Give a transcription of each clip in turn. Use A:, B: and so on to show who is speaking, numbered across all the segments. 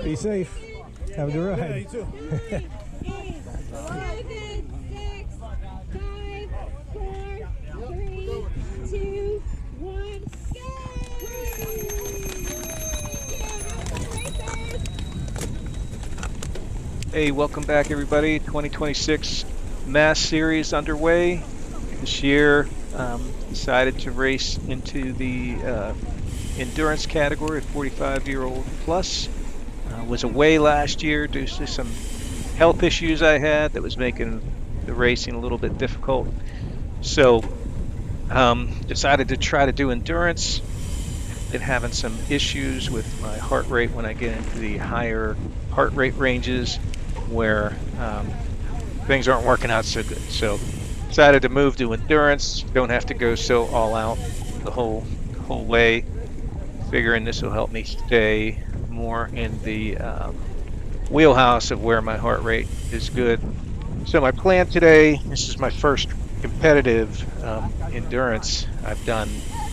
A: Be safe. Have a good ride.
B: Yeah, you too.
C: 9, 8, 7, 6, 5, 4, 3, 2, 1,
D: Hey, welcome back everybody. 2026 Mass Series underway. This year, decided to race into the endurance category of 45-year-old plus. Was away last year due to some health issues I had that was making the racing a little bit difficult. So decided to try to do endurance. Been having some issues with my heart rate when I get into the higher heart rate ranges where things aren't working out so good. So decided to move to endurance. Don't have to go so all out the whole way. Figuring this will help me stay more in the wheelhouse of where my heart rate is good. So my plan today, this is my first competitive endurance. I've done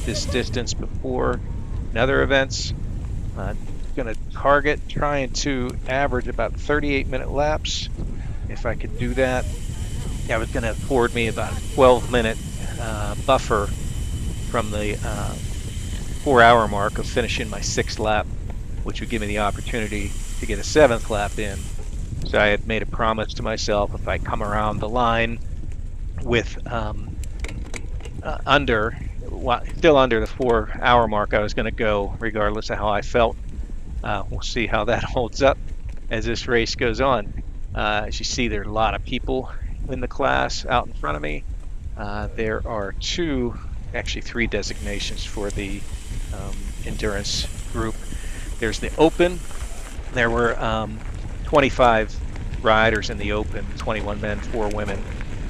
D: this distance before in other events. Going to target trying to average about 38-minute laps. If I could do that, that was going to afford me about a 12-minute buffer from the 4-hour mark of finishing my 6th lap, which would give me the opportunity to get a 7th lap in. So I had made a promise to myself, if I come around the line with still under the 4-hour mark, I was going to go regardless of how I felt. We'll see how that holds up as this race goes on. As you see, there are a lot of people in the class out in front of me. There are actually three designations for the endurance group. There's the open. There were 25 riders in the open, 21 men, 4 women.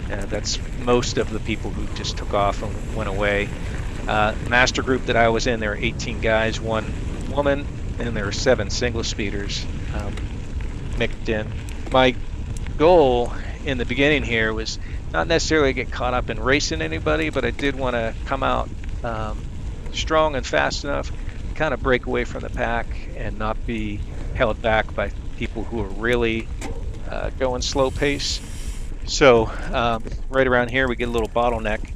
D: That's most of the people who just took off and went away. Master group that I was in, there were 18 guys, 1 woman, and there were 7 single speeders mixed in. My goal in the beginning here was not necessarily get caught up in racing anybody, but I did want to come out strong and fast enough, kind of break away from the pack and not be held back by people who are really going slow pace. So right around here we get a little bottleneck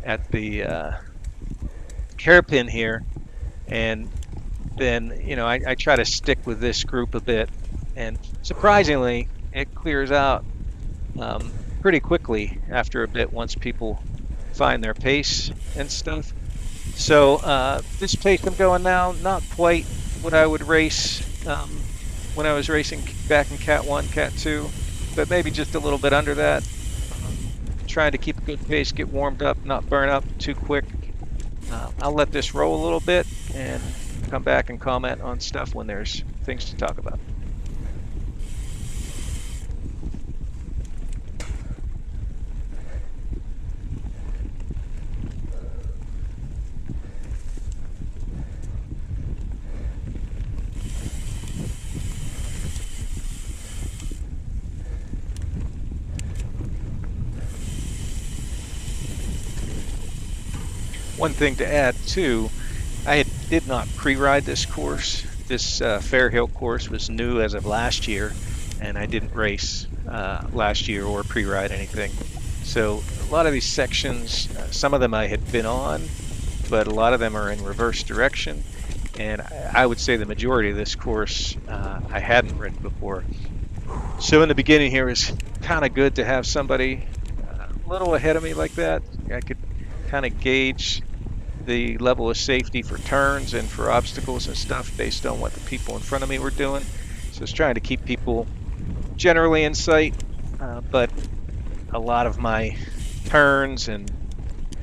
D: at the hairpin here, and then I try to stick with this group a bit, and surprisingly it clears out pretty quickly after a bit once people find their pace and stuff. So this pace I'm going now, not quite what I would race when I was racing back in Cat 1, Cat 2, but maybe just a little bit under that. Trying to keep a good pace, get warmed up, not burn up too quick. I'll let this roll a little bit and come back and comment on stuff when there's things to talk about. One thing to add too, I did not pre-ride this course. This Fairhill course was new as of last year, and I didn't race last year or pre-ride anything. So a lot of these sections, some of them I had been on, but a lot of them are in reverse direction, and I would say the majority of this course I hadn't ridden before. So in the beginning here, it was kind of good to have somebody a little ahead of me like that. I could kind of gauge the level of safety for turns and for obstacles and stuff based on what the people in front of me were doing. So I was trying to keep people generally in sight, but a lot of my turns and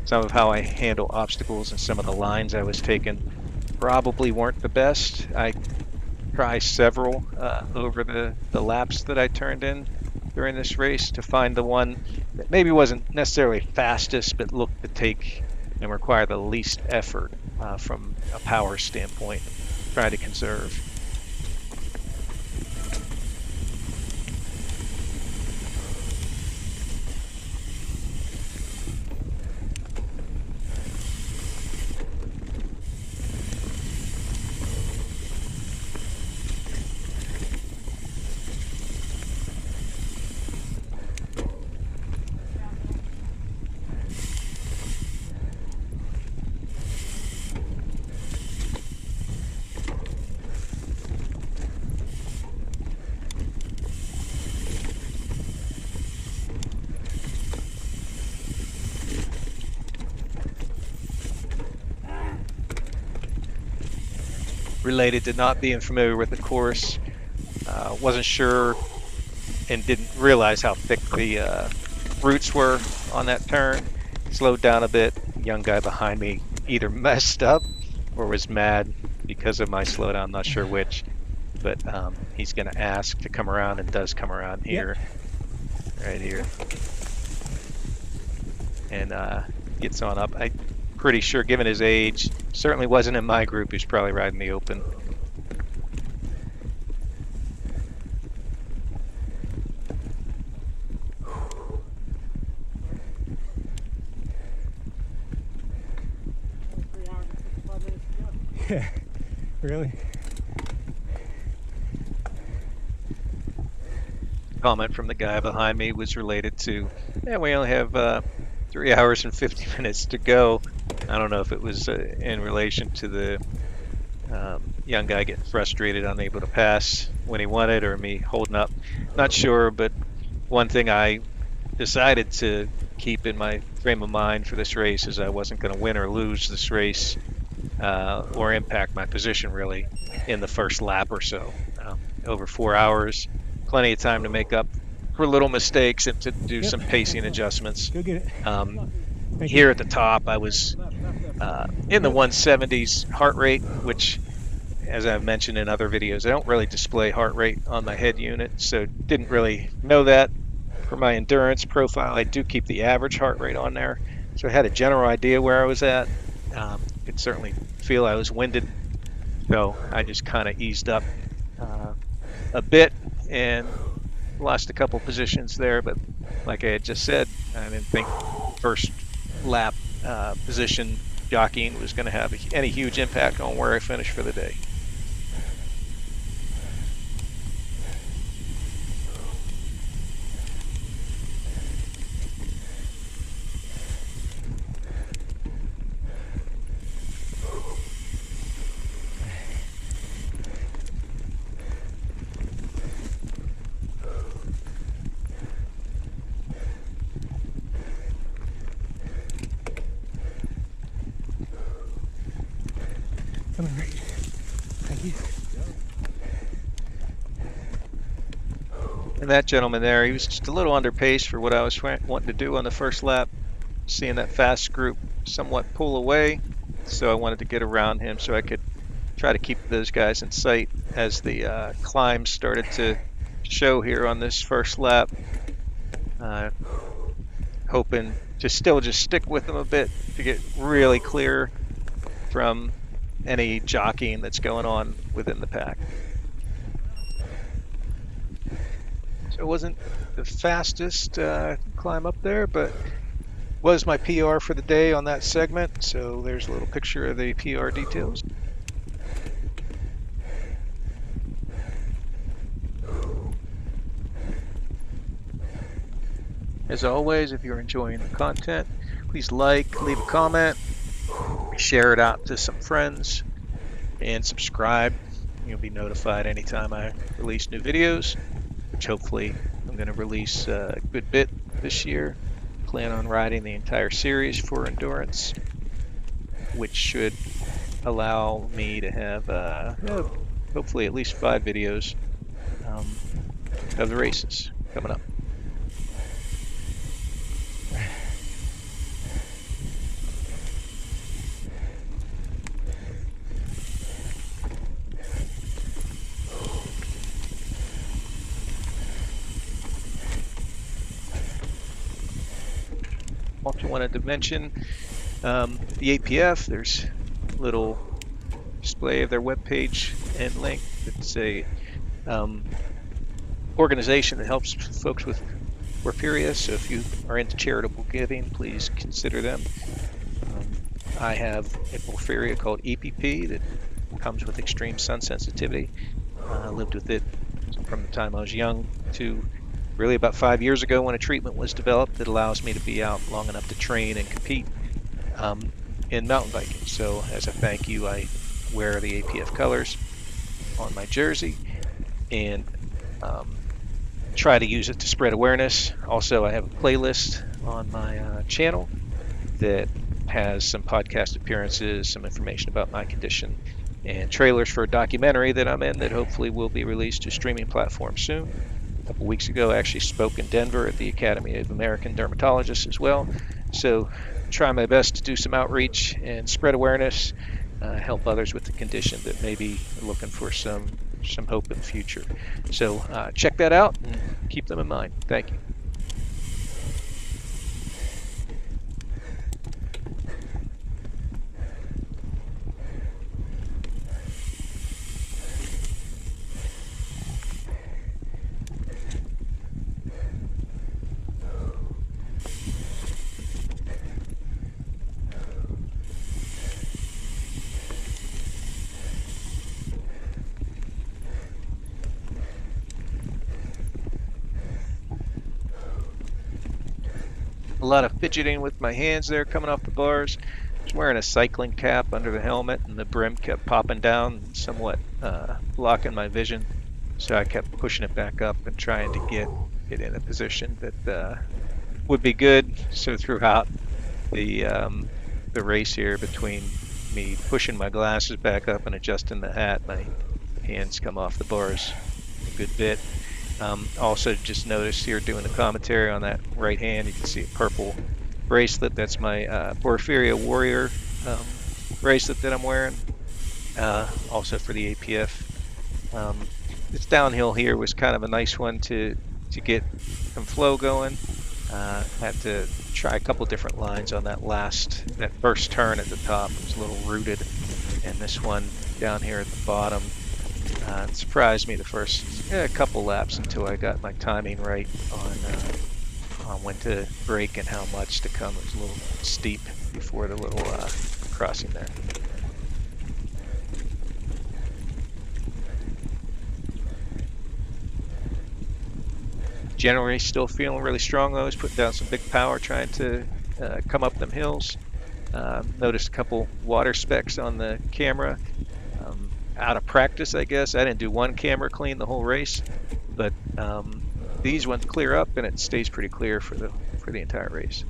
D: some of how I handle obstacles and some of the lines I was taking probably weren't the best. I tried several over the laps that I turned in during this race to find the one that maybe wasn't necessarily fastest, but looked to take and require the least effort from a power standpoint. Try to conserve. related to not being familiar with the course. Wasn't sure and didn't realize how thick the roots were on that turn. Slowed down a bit. Young guy behind me either messed up or was mad because of my slowdown, not sure which. But he's going to ask to come around, and does come around here. Yep. Right here. And gets on up. I'm pretty sure, given his age, certainly wasn't in my group. He's probably riding the open.
A: Yeah, really?
D: Comment from the guy behind me was related to, yeah, we only have 3 hours and 50 minutes to go. I don't know if it was in relation to the young guy getting frustrated, unable to pass when he wanted, or me holding up. Not sure, but one thing I decided to keep in my frame of mind for this race is I wasn't going to win or lose this race or impact my position really in the first lap or so. Over 4 hours, plenty of time to make up for little mistakes and to do some pacing adjustments.
A: Go get it.
D: Here at the top, I was in the 170s heart rate, which, as I've mentioned in other videos, I don't really display heart rate on my head unit, so didn't really know that. For my endurance profile, I do keep the average heart rate on there, so I had a general idea where I was at. Could certainly feel I was winded, so I just kind of eased up a bit and lost a couple positions there. But like I had just said, I didn't think first lap position jockeying was going to have any huge impact on where I finished for the day.
A: Coming right. Thank you.
D: And that gentleman there, he was just a little under pace for what I was wanting to do on the first lap. Seeing that fast group somewhat pull away, so I wanted to get around him so I could try to keep those guys in sight as the climb started to show here on this first lap. Hoping to still just stick with them a bit to get really clear from any jockeying that's going on within the pack. So it wasn't the fastest climb up there, but was my PR for the day on that segment. So there's a little picture of the PR details. As always, if you're enjoying the content, please like, leave a comment, share it out to some friends, and subscribe. You'll be notified anytime I release new videos, which hopefully I'm going to release a good bit this year. Plan on riding the entire series for endurance, which should allow me to have hopefully at least 5 videos of the races coming up. Also wanted to mention the APF. There's a little display of their webpage and link. It's a organization that helps folks with porphyria, so if you are into charitable giving, please consider them. I have a porphyria called EPP that comes with extreme sun sensitivity. I lived with it from the time I was young to really about 5 years ago when a treatment was developed that allows me to be out long enough to train and compete in mountain biking. So as a thank you, I wear the APF colors on my jersey and try to use it to spread awareness. Also, I have a playlist on my channel that has some podcast appearances, some information about my condition, and trailers for a documentary that I'm in that hopefully will be released to streaming platforms soon. A couple weeks ago, I actually spoke in Denver at the Academy of American Dermatologists as well. So try my best to do some outreach and spread awareness, help others with the condition that may be looking for some hope in the future. So check that out and keep them in mind. Thank you. A lot of fidgeting with my hands there coming off the bars. I was wearing a cycling cap under the helmet, and the brim kept popping down, somewhat blocking my vision. So I kept pushing it back up and trying to get it in a position that would be good. So throughout the race here, between me pushing my glasses back up and adjusting the hat, my hands come off the bars a good bit. Also just noticed here doing the commentary on that right hand, you can see a purple bracelet. That's my Porphyria Warrior bracelet that I'm wearing, also for the APF. This downhill here was kind of a nice one to get some flow going. Had to try a couple different lines on that first turn at the top. It was a little rooted, and this one down here at the bottom, it surprised me the first couple laps until I got my timing right on when to brake and how much to come. It was a little steep before the little crossing there. Generally still feeling really strong though. I was putting down some big power trying to come up them hills. Noticed a couple water specks on the camera. Out of practice, I guess. I didn't do one camera clean the whole race, but these ones clear up and it stays pretty clear for the entire race.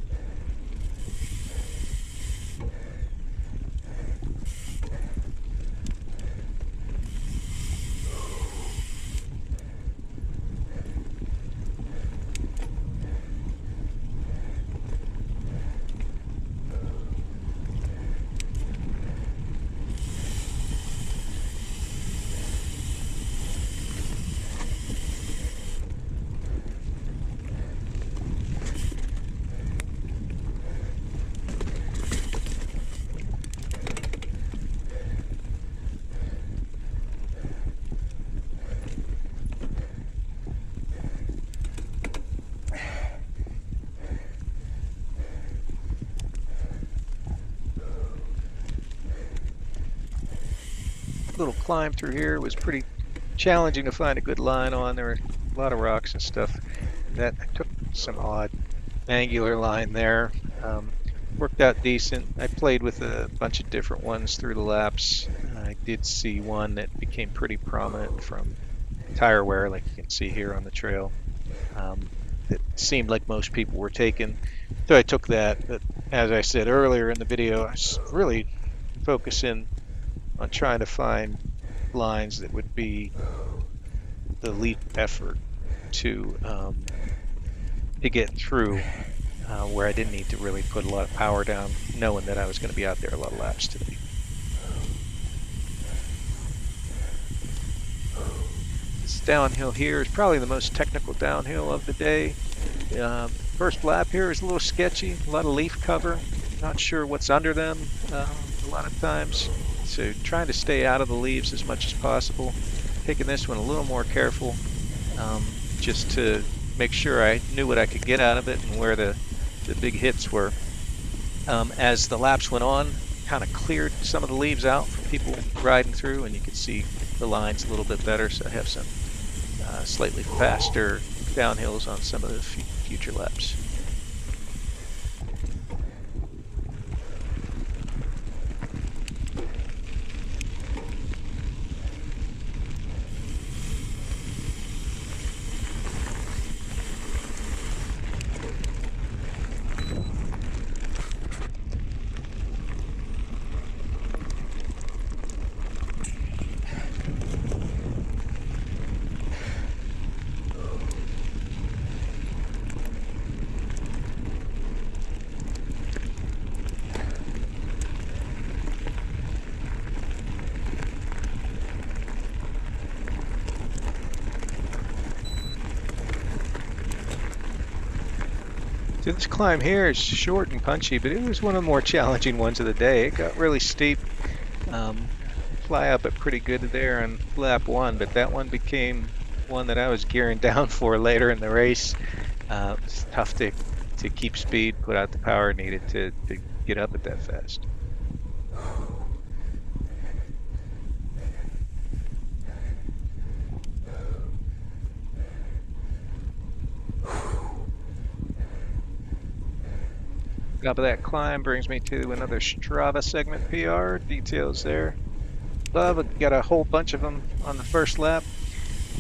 D: Little climb through here was pretty challenging to find a good line on. There were a lot of rocks and stuff. That I took some odd angular line there. Worked out decent. I played with a bunch of different ones through the laps. I did see one that became pretty prominent from tire wear, like you can see here on the trail. It seemed like most people were taking, so I took that. But as I said earlier in the video, I was really focusing on trying to find lines that would be the least effort to get through, where I didn't need to really put a lot of power down, knowing that I was going to be out there a lot of laps today. This downhill here is probably the most technical downhill of the day. First lap here is a little sketchy, a lot of leaf cover, not sure what's under them a lot of times. So trying to stay out of the leaves as much as possible. Taking this one a little more careful, just to make sure I knew what I could get out of it and where the big hits were. As the laps went on, kind of cleared some of the leaves out from people riding through, and you could see the lines a little bit better. So I have some slightly faster downhills on some of the future laps. So this climb here is short and punchy, but it was one of the more challenging ones of the day. It got really steep. Fly up it pretty good there on lap 1, but that one became one that I was gearing down for later in the race. It's tough to keep speed, put out the power needed to get up it that fast. Top of that climb brings me to another Strava segment PR. Details there. Above, got a whole bunch of them on the first lap.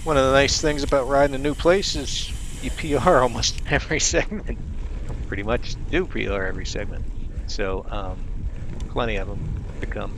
D: One of the nice things about riding a new place is you PR almost every segment. Pretty much do PR every segment. So plenty of them to come.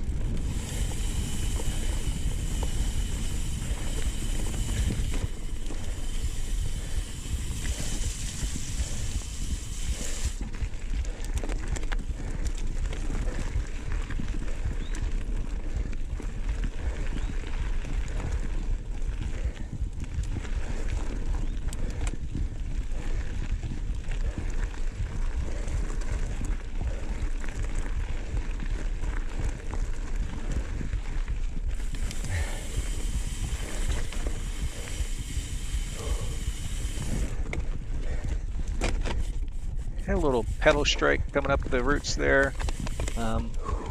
D: Had a little pedal strike coming up the roots there.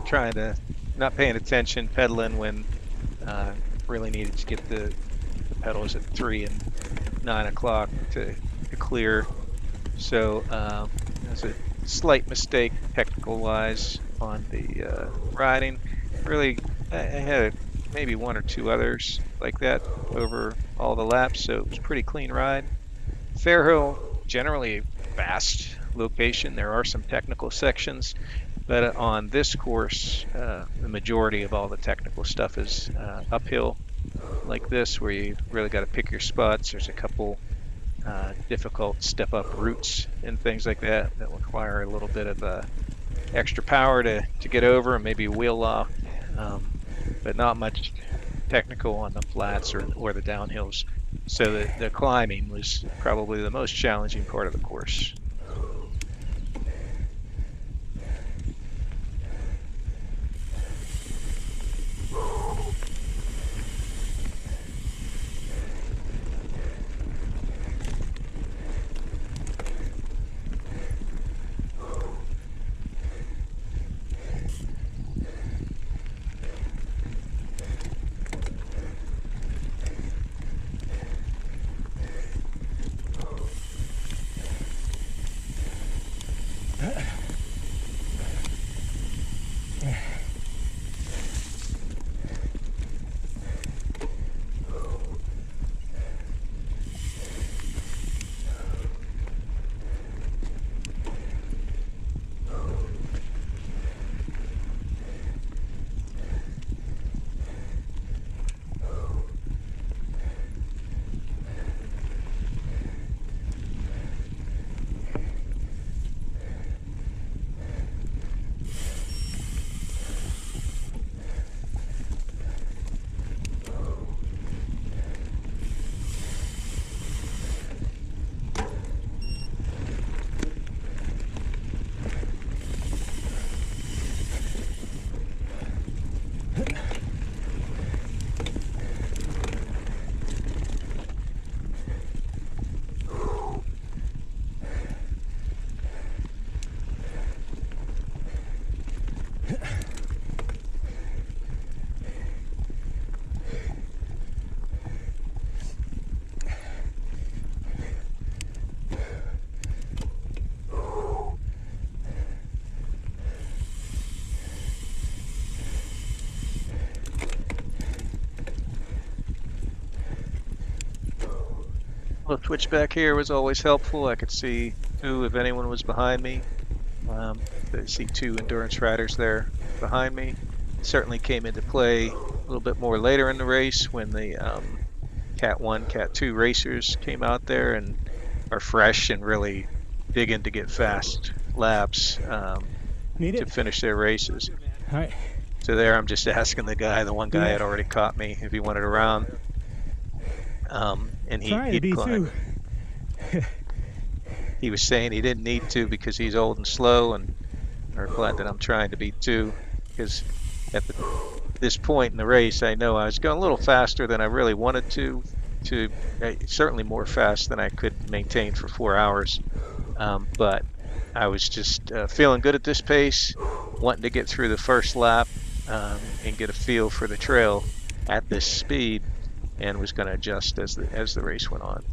D: Trying to not paying attention, pedaling when really needed to get the pedals at 3 and 9 o'clock to clear. So there's a slight mistake technical wise on the riding. Really, I had maybe 1 or 2 others like that over all the laps, so it was a pretty clean ride. Fairhill, generally a fast location. There are some technical sections, but on this course, the majority of all the technical stuff is uphill like this, where you really got to pick your spots. There's a couple difficult step-up routes and things like that require a little bit of extra power to get over and maybe wheel off, but not much technical on the flats or the downhills. So the climbing was probably the most challenging part of the course. The switchback here was always helpful. I could see who, if anyone, was behind me. I see 2 endurance riders there behind me. Certainly came into play a little bit more later in the race when the Cat 1, Cat 2 racers came out there and are fresh and really digging to get fast laps to finish their races.
A: All right.
D: So there I'm just asking the one guy had already caught me if he wanted around. And he'd climb. he was saying he didn't need to because he's old and slow, and I replied that I'm trying to be too, because at this point in the race, I know I was going a little faster than I really wanted to certainly more fast than I could maintain for 4 hours. But I was just feeling good at this pace, wanting to get through the first lap and get a feel for the trail at this speed, and was going to adjust as the race went on.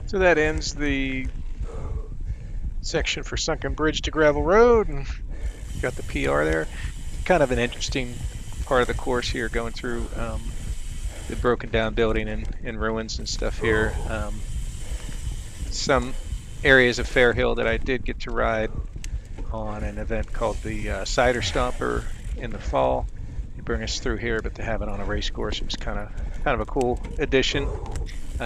D: So that ends the section for Sunken Bridge to Gravel Road, and got the PR there. Kind of an interesting part of the course here, going through the broken down building and ruins and stuff here. Some areas of Fairhill that I did get to ride on an event called the Cider Stomper in the fall. They bring us through here, but to have it on a race course was kind of a cool addition.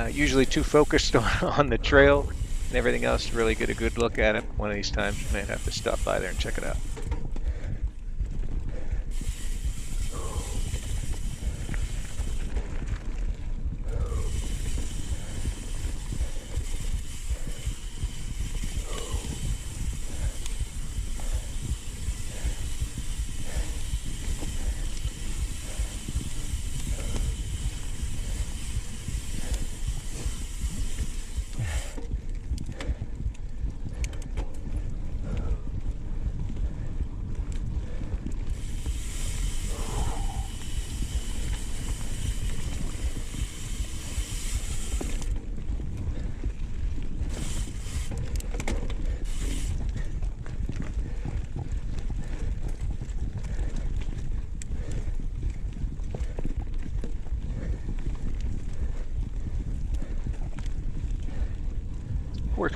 D: Usually too focused on the trail and everything else to really get a good look at it. One of these times you might have to stop by there and check it out.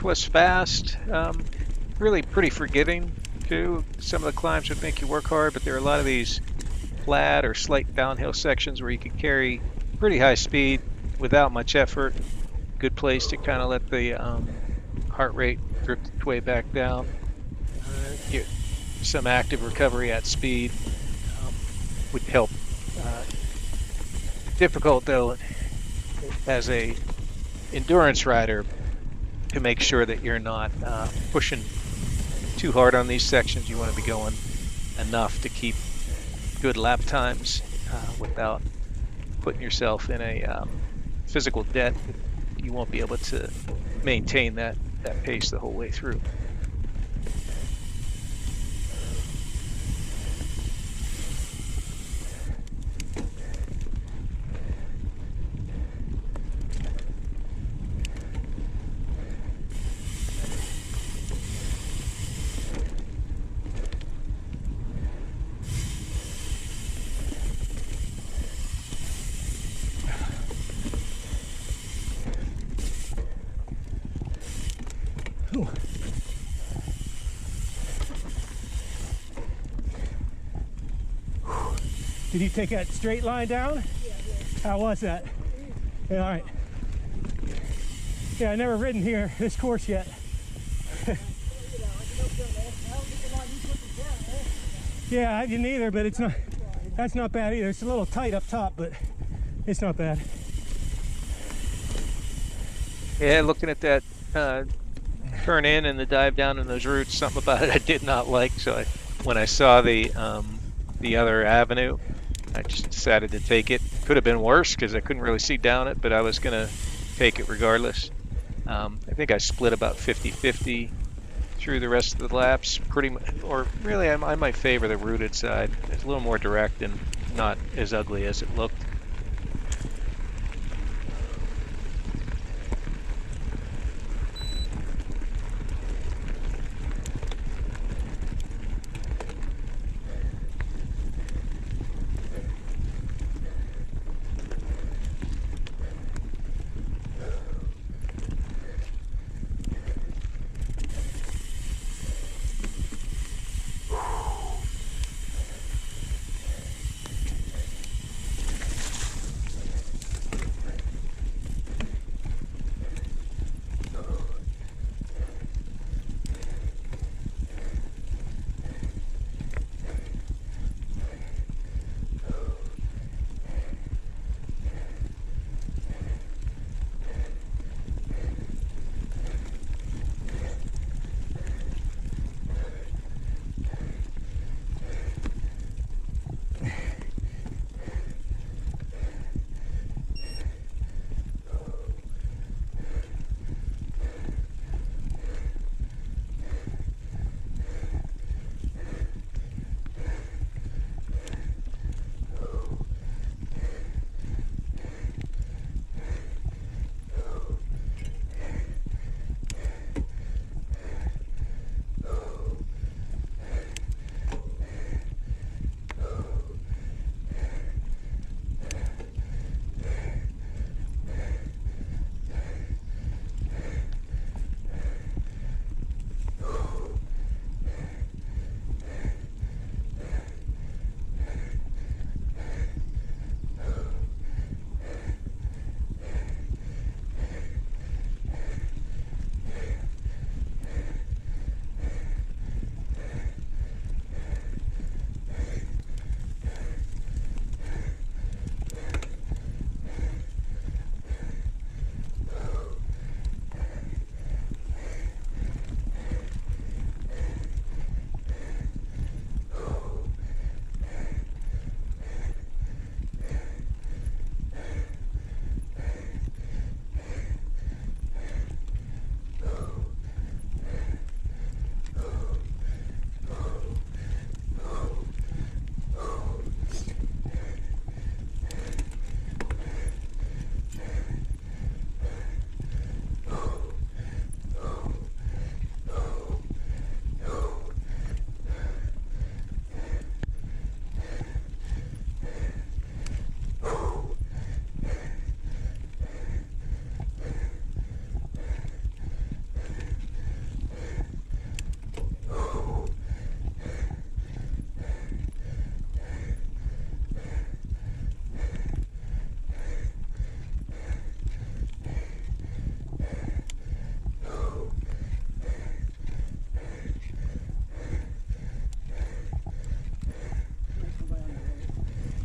D: Was fast, really pretty forgiving too. Some of the climbs would make you work hard, but there are a lot of these flat or slight downhill sections where you can carry pretty high speed without much effort. Good place to kind of let the heart rate drift its way back down. Get some active recovery at speed would help. Difficult though as a endurance rider to make sure that you're not pushing too hard on these sections. You want to be going enough to keep good lap times without putting yourself in a physical debt. You won't be able to maintain that pace the whole way through.
A: Did you take that straight line down?
C: Yeah, yeah.
A: How was that? Yeah, all right. Yeah, I never ridden here, this course yet. Yeah, I didn't either, but it's not, that's not bad either. It's a little tight up top, but it's not bad.
D: Yeah, looking at that turn in and the dive down in those roots, something about it I did not like. So when I saw the other avenue, I just decided to take it. Could have been worse because I couldn't really see down it, but I was gonna take it regardless. I think I split about 50-50 through the rest of the laps, pretty much, or really, I might favor the rooted side. It's a little more direct and not as ugly as it looked.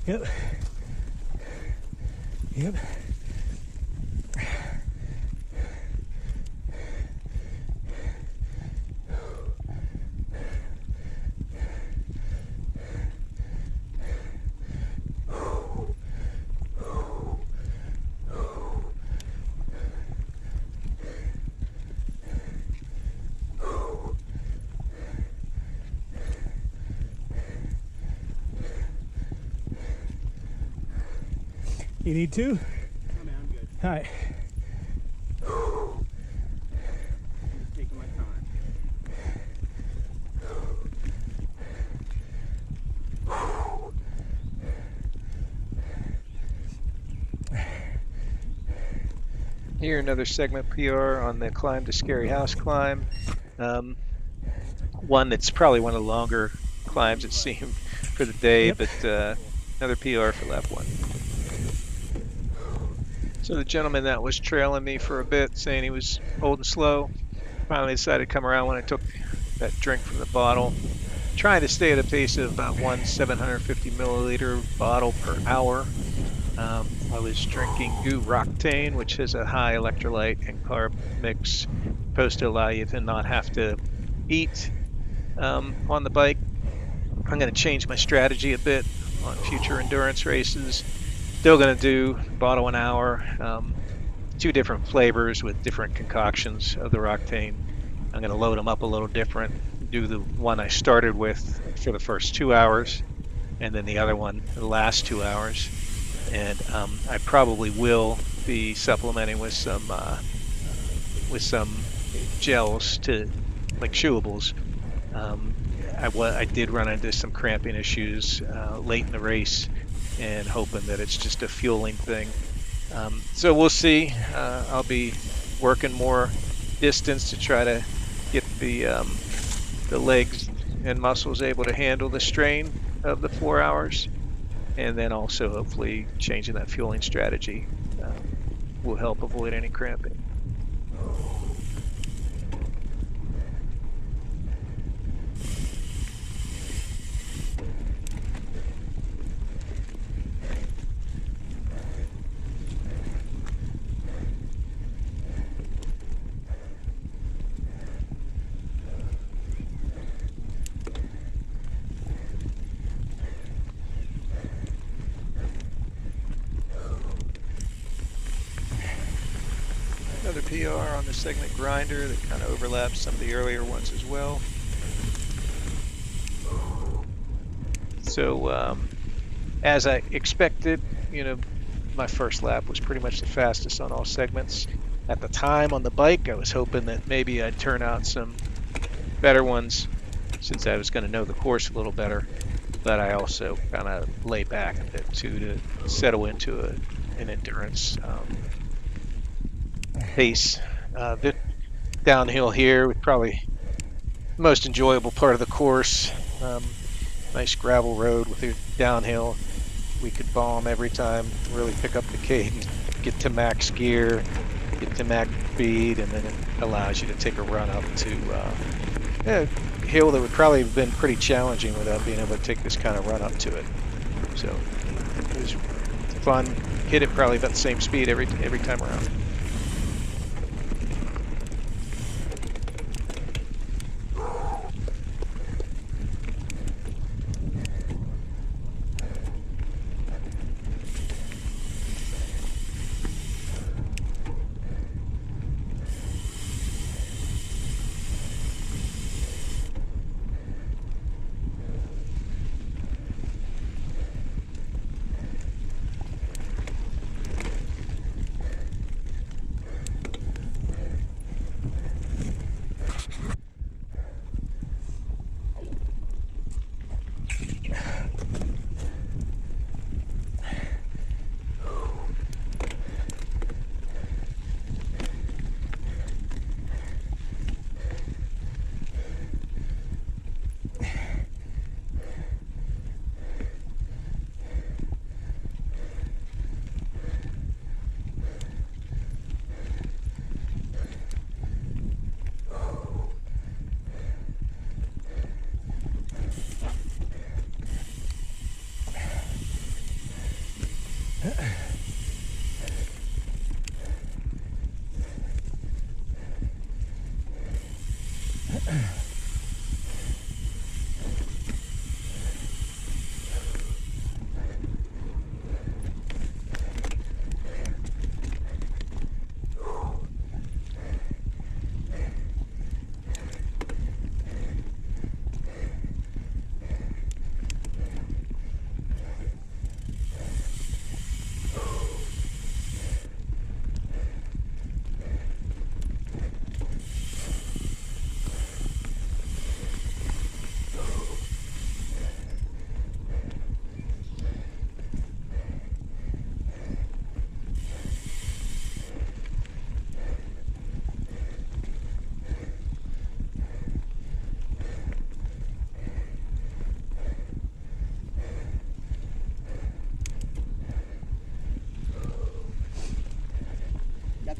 A: Yep. Yep. You need to?
B: Oh, man, I'm good.
A: All right.
B: I'm just taking my time.
D: Here, another segment PR on the climb to Scary House climb. One that's probably one of the longer climbs it seemed for the day,
A: Yep.
D: but another PR for lap one. So the gentleman that was trailing me for a bit, saying he was holding slow, finally decided to come around when I took that drink from the bottle. Trying to stay at a pace of about 1 750 milliliter bottle per hour. I was drinking Goo Roctane, which has a high electrolyte and carb mix, supposed to allow you to not have to eat on the bike. I'm going to change my strategy a bit on future endurance races. Still going to do bottle an hour, 2 different flavors with different concoctions of the Roctane. I'm going to load them up a little different, do the one I started with for the first 2 hours, and then the other one the last 2 hours. And I probably will be supplementing with some gels to, like, chewables. I did run into some cramping issues late in the race, and hoping that it's just a fueling thing. So we'll see. I'll be working more distance to try to get the legs and muscles able to handle the strain of the 4 hours, and then also hopefully changing that fueling strategy will help avoid any cramping. Another PR on the segment grinder that kind of overlaps some of the earlier ones as well. So as I expected, my first lap was pretty much the fastest on all segments. At the time on the bike, I was hoping that maybe I'd turn out some better ones since I was going to know the course a little better. But I also kind of lay back a bit too to settle into an endurance pace. Bit downhill here with probably the most enjoyable part of the course. Nice gravel road with a downhill. We could bomb every time, really pick up the cadence, get to max gear, get to max speed, and then it allows you to take a run up to a hill that would probably have been pretty challenging without being able to take this kind of run up to it. So it was fun. Hit it probably about the same speed every time around.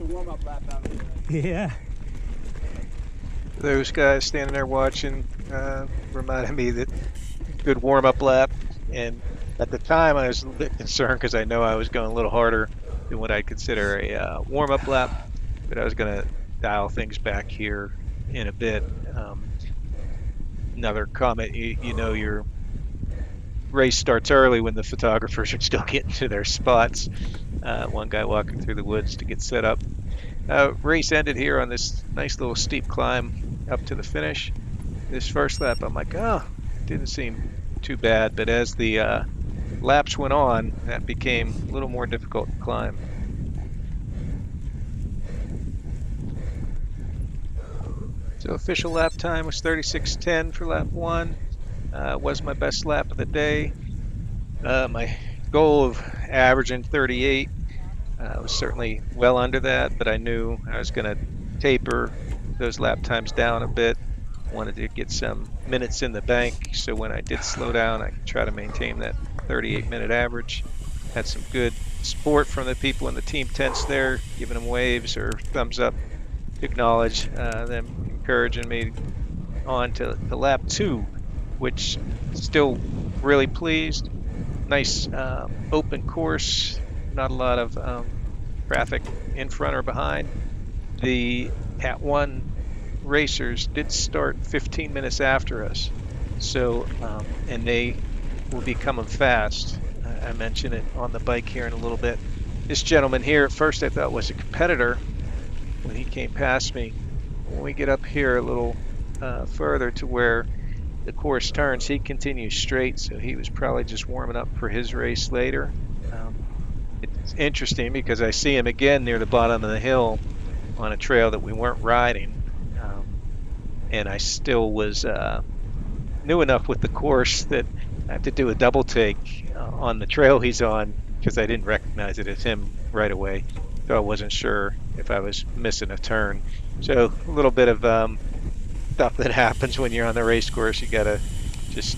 B: Warm-up lap out there.
A: Yeah.
D: Those guys standing there watching reminded me that good warm-up lap, and At the time, I was a bit concerned because I know I was going a little harder than what I'd consider a warm-up lap, but I was going to dial things back here in a bit. Another comment, you know, your race starts early when the photographers are still getting to their spots. One guy walking through the woods to get set up. Race ended here on this nice little steep climb up to the finish. This first lap, I'm like, oh, didn't seem too bad, but as the laps went on, that became a little more difficult to climb. So official lap time was 36:10 for lap 1. Was my best lap of the day. My goal of averaging 38 was certainly well under that, but I knew I was going to taper those lap times down a bit. Wanted to get some minutes in the bank, so when I did slow down, I could try to maintain that 38-minute average. Had some good support from the people in the team tents there, giving them waves or thumbs up to acknowledge them, encouraging me on to lap 2, which still really pleased. Nice open course, not a lot of traffic in front or behind. The Cat 1 racers did start 15 minutes after us, so and they will be coming fast. I mentioned it on the bike here in a little bit. This gentleman here at first I thought was a competitor when he came past me. When we get up here a little further to where the course turns, he continues straight, so he was probably just warming up for his race later. It's interesting because I see him again near the bottom of the hill on a trail that we weren't riding, and I still was new enough with the course that I have to do a double take on the trail he's on because I didn't recognize it as him right away, so I wasn't sure if I was missing a turn. So a little bit of stuff that happens when you're on the race course. You gotta just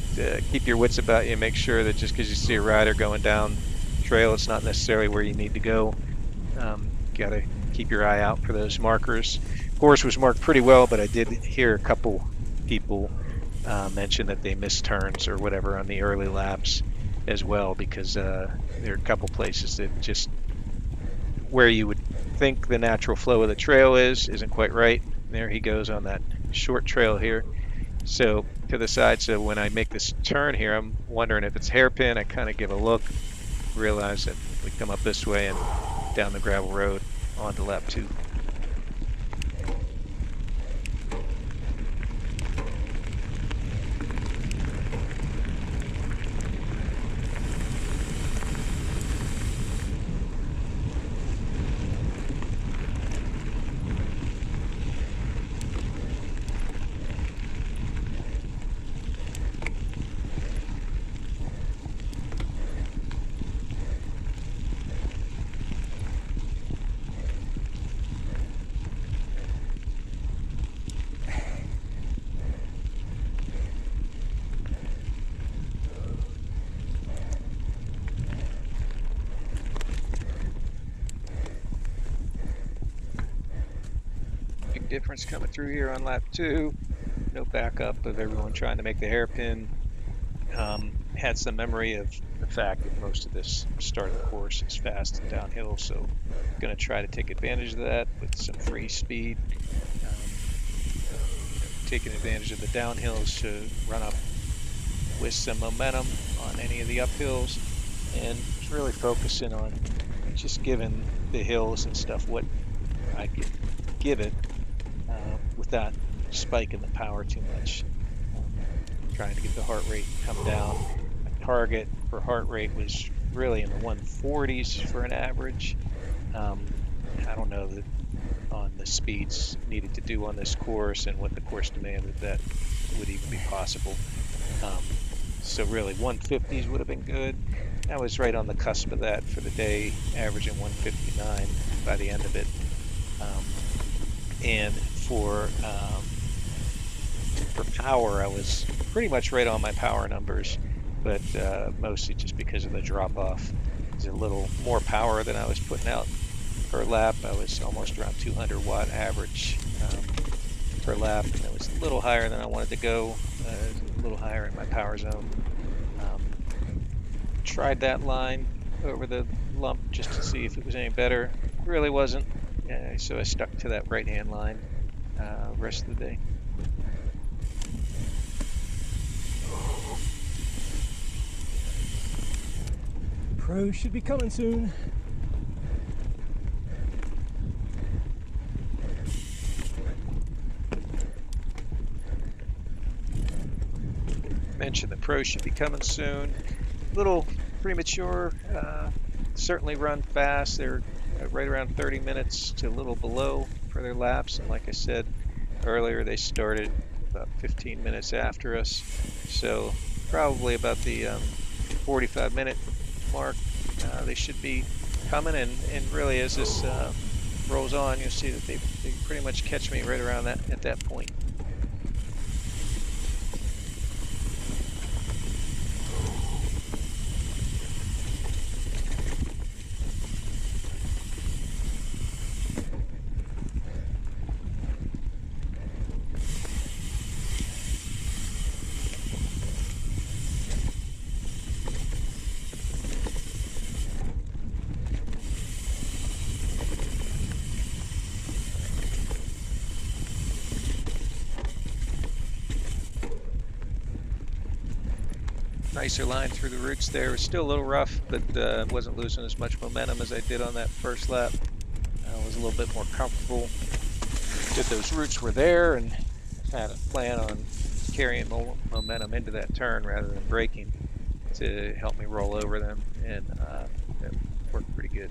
D: keep your wits about you, make sure that just because you see a rider going down trail, it's not necessarily where you need to go. Gotta keep your eye out for those markers. Course was marked pretty well, but I did hear a couple people mention that they missed turns or whatever on the early laps as well, because there are a couple places that just where you would think the natural flow of the trail isn't quite right. There he goes on that short trail here, so to the side. So when I make this turn here, I'm wondering if it's hairpin. I kind of give a look, realize that we come up this way and down the gravel road onto lap 2. Difference coming through here on lap 2. No backup of everyone trying to make the hairpin. Had some memory of the fact that most of this start of the course is fast and downhill, so I'm going to try to take advantage of that with some free speed. Taking advantage of the downhills to run up with some momentum on any of the uphills, and really focusing on just giving the hills and stuff what I could give it without spiking the power too much. Trying to get the heart rate to come down. My target for heart rate was really in the 140s for an average. I don't know that on the speeds needed to do on this course and what the course demanded that would even be possible. So really 150s would have been good. I was right on the cusp of that for the day, averaging 159 by the end of it. And for power, I was pretty much right on my power numbers, but mostly just because of the drop-off. It's a little more power than I was putting out per lap. I was almost around 200 watt average per lap, and it was a little higher than I wanted to go, a little higher in my power zone. tried that line over the lump just to see if it was any better. It really wasn't, so I stuck to that right-hand line rest of the day.
A: Pros should be coming soon.
D: Mentioned the pros should be coming soon. A little premature. Certainly run fast. They're right around 30 minutes to a little below for their laps. And like I said earlier, they started about 15 minutes after us. So probably about the 45-minute mark, they should be coming. And really, as this rolls on, you'll see that they pretty much catch me right around that at that point. Nicer line through the roots there. It was still a little rough, but wasn't losing as much momentum as I did on that first lap. I was a little bit more comfortable that those roots were there and had a plan on carrying momentum into that turn rather than braking to help me roll over them, and that worked pretty good.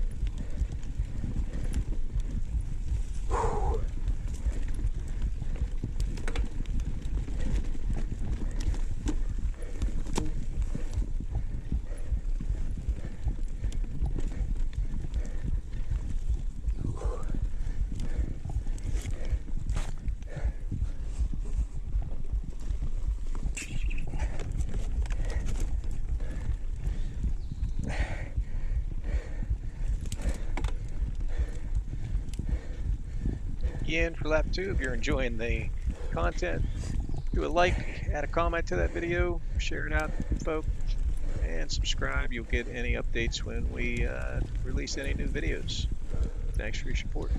D: Again, for lap 2, if you're enjoying the content, do a like, add a comment to that video, share it out to folks, and subscribe. You'll get any updates when we release any new videos. Thanks for your support.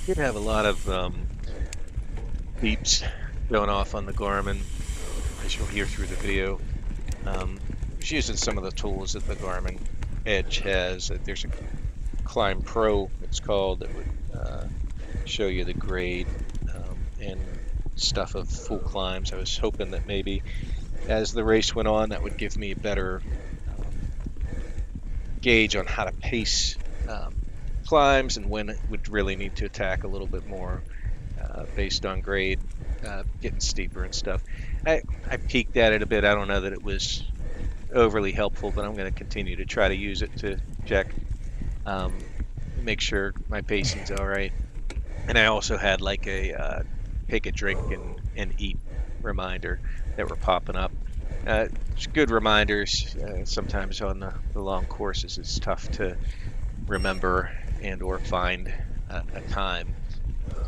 D: Did have a lot of beeps going off on the Garmin, as you'll hear through the video. I was using some of the tools that the Garmin Edge has. There's a Climb Pro, it's called, that would show you the grade and stuff of full climbs. I was hoping that maybe as the race went on, that would give me a better gauge on how to pace climbs and when it would really need to attack a little bit more based on grade, getting steeper and stuff. I peeked at it a bit. I don't know that it was overly helpful, but I'm going to continue to try to use it to check, make sure my pacing's all right. And I also had like a take a drink and eat reminder that were popping up. It's good reminders. Sometimes on the long courses, it's tough to remember and or find a time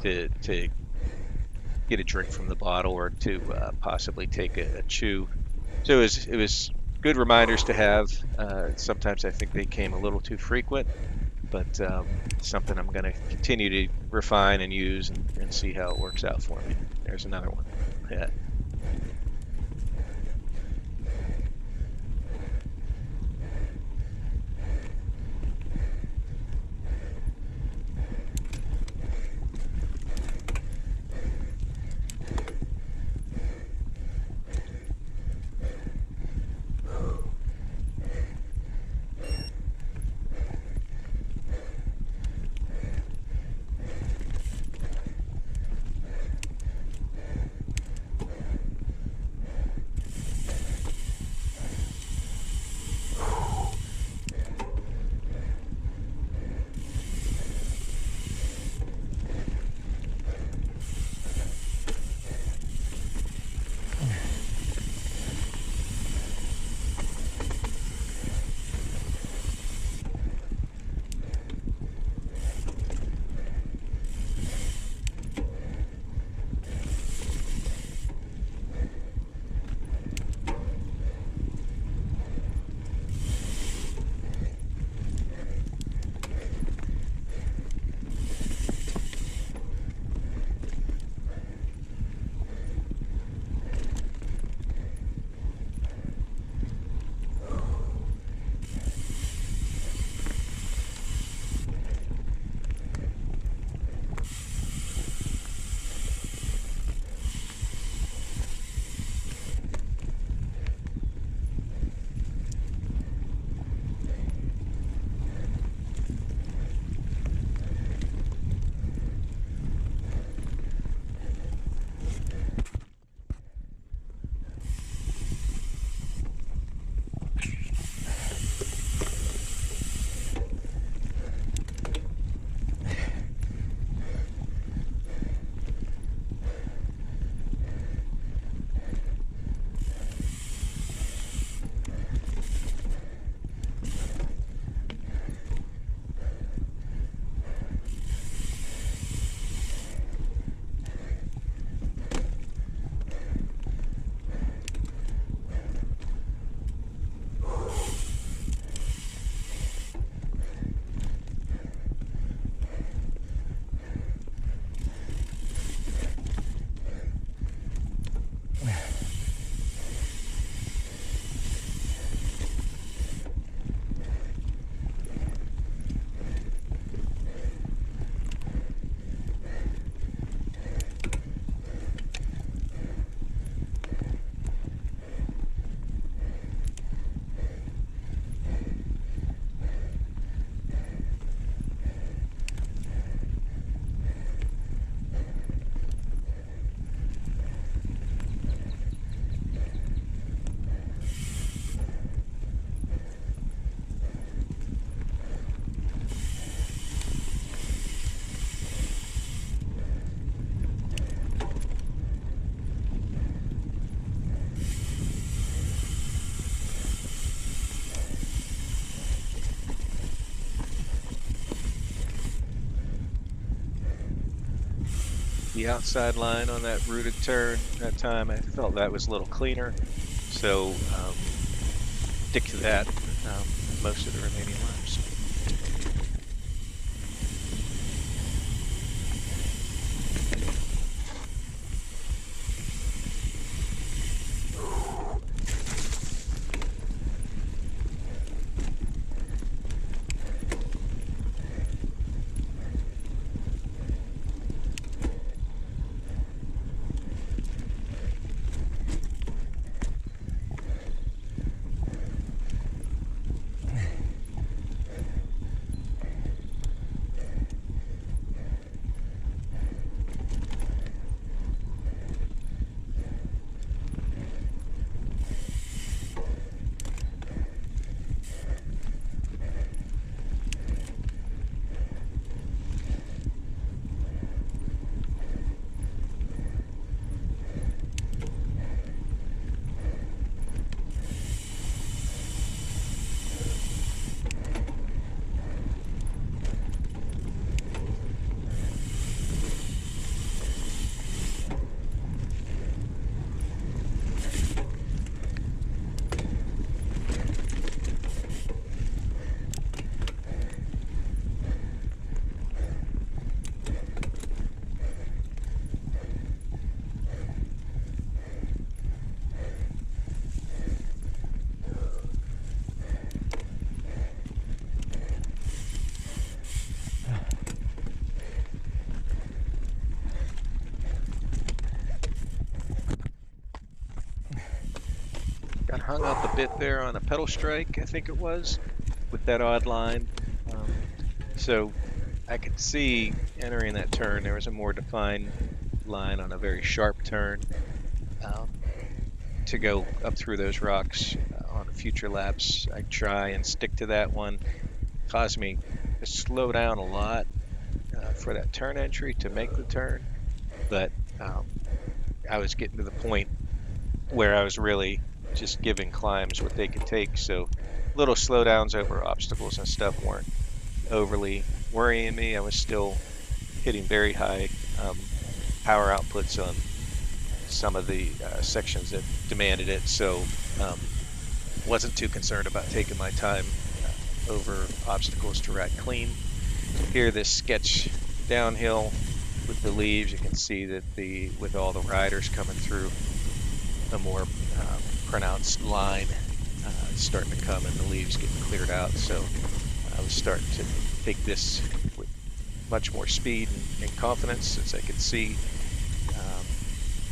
D: to get a drink from the bottle or to possibly take a chew. So it was good reminders to have. Sometimes I think they came a little too frequent, but something I'm going to continue to refine and use and see how it works out for me. There's another one. Yeah. The outside line on that rooted turn that time, I felt that was a little cleaner, so stick to that most of the remaining laps. hung up a bit there on a pedal strike, I think it was, with that odd line. So I could see entering that turn, there was a more defined line on a very sharp turn to go up through those rocks on future laps. I try and stick to that one. Caused me to slow down a lot for that turn entry to make the turn, but I was getting to the point where I was really just giving climbs what they could take, so little slowdowns over obstacles and stuff weren't overly worrying me. I was still hitting very high power outputs on some of the sections that demanded it, so wasn't too concerned about taking my time over obstacles to ride clean. Here, this sketch downhill with the leaves, you can see that with all the riders coming through, a more pronounced line starting to come and the leaves getting cleared out. So I was starting to take this with much more speed and confidence, since I could see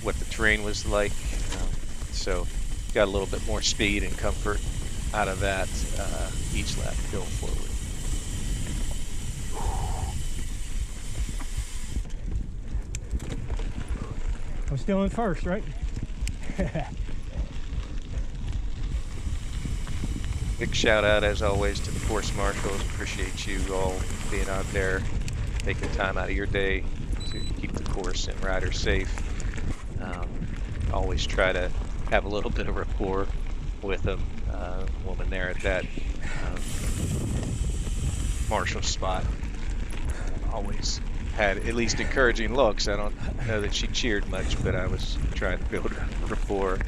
D: what the terrain was like. So got a little bit more speed and comfort out of that each lap going forward.
A: I'm still in first, right?
D: Big shout out, as always, to the course marshals. Appreciate you all being out there, taking time out of your day to keep the course and riders safe. Always try to have a little bit of rapport with them. Woman there at that marshal spot always had at least encouraging looks. I don't know that she cheered much, but I was trying to build rapport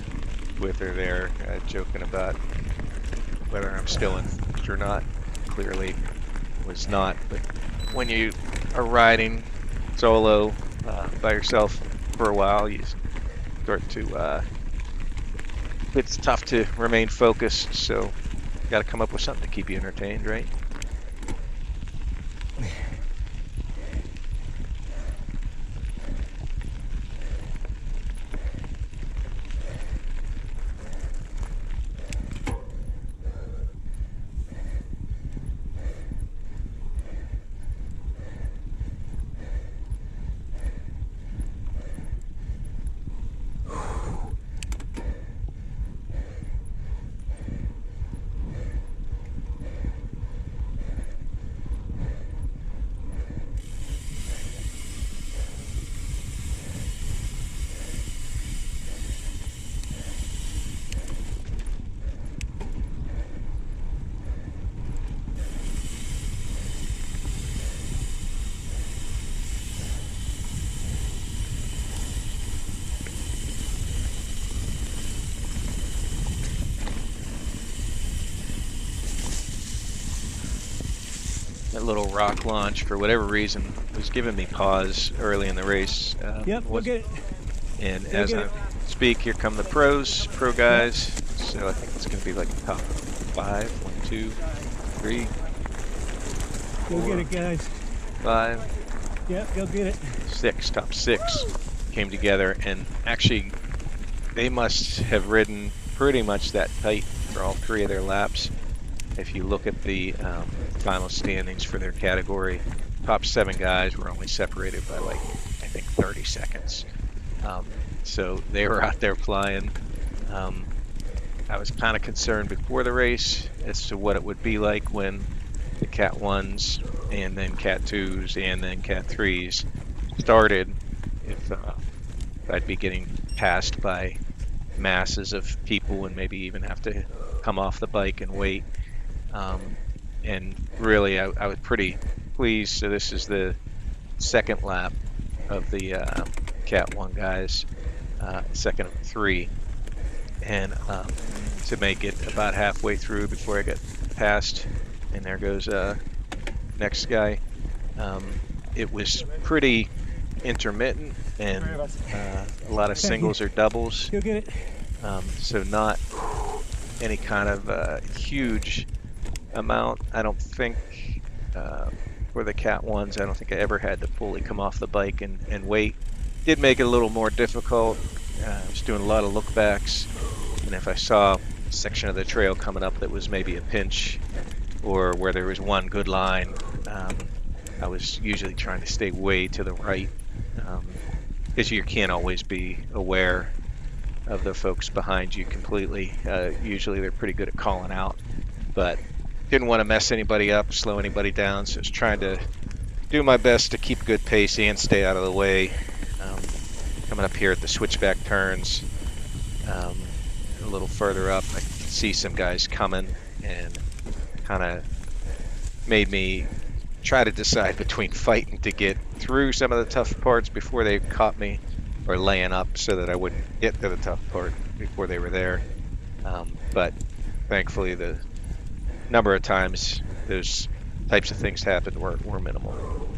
D: with her there, joking about whether I'm still in or not. Clearly was not, but when you are riding solo by yourself for a while, you start to it's tough to remain focused, so you got to come up with something to keep you entertained, right? That little rock launch, for whatever reason, was giving me pause early in the race.
A: Yep, we'll get it.
D: And as I speak, here come the pro guys. Yep. So I think it's going to be like top 5. 1, 2, 3.
A: Go get it, guys.
D: 5.
A: Yep, go get it.
D: 6. Top 6 came together, and actually, they must have ridden pretty much that tight for all 3 of their laps. If you look at the final standings for their category, top 7 guys were only separated by like, I think, 30 seconds. So they were out there flying. I was kind of concerned before the race as to what it would be like when the Cat 1s and then Cat 2s and then Cat 3s started, if I'd be getting passed by masses of people and maybe even have to come off the bike and wait. And really, I was pretty pleased. So this is the second lap of the Cat 1 guys, second of 3. And to make it about halfway through before I got passed, and there goes next guy. It was pretty intermittent, and a lot of singles or doubles.
A: Go get it.
D: So not any kind of huge amount. I don't think for the Cat 1s, I don't think I ever had to fully come off the bike and wait. Did make it a little more difficult. I was doing a lot of lookbacks, and if I saw section of the trail coming up that was maybe a pinch, or where there was one good line, I was usually trying to stay way to the right, because you can't always be aware of the folks behind you completely. Usually they're pretty good at calling out, but didn't want to mess anybody up, slow anybody down, so I was trying to do my best to keep good pace and stay out of the way. Coming up here at the switchback turns, a little further up, I could see some guys coming, and kind of made me try to decide between fighting to get through some of the tough parts before they caught me, or laying up so that I wouldn't get to the tough part before they were there. But thankfully, the number of times those types of things happened were minimal.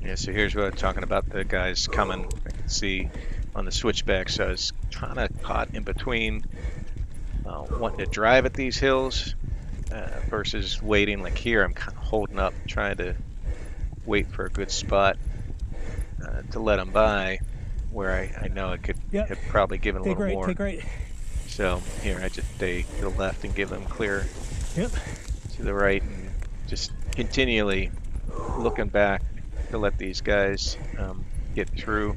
D: Yeah, so here's what I'm talking about, the guys coming. I can see on the switchback, so I was kind of caught in between wanting to drive at these hills versus waiting. Like here, I'm kind of holding up, trying to wait for a good spot to let them by, where I know I could have probably given a little more.
A: Take right.
D: So here, I just stay to the left and give them clear to the right, and just continually looking back to let these guys get through.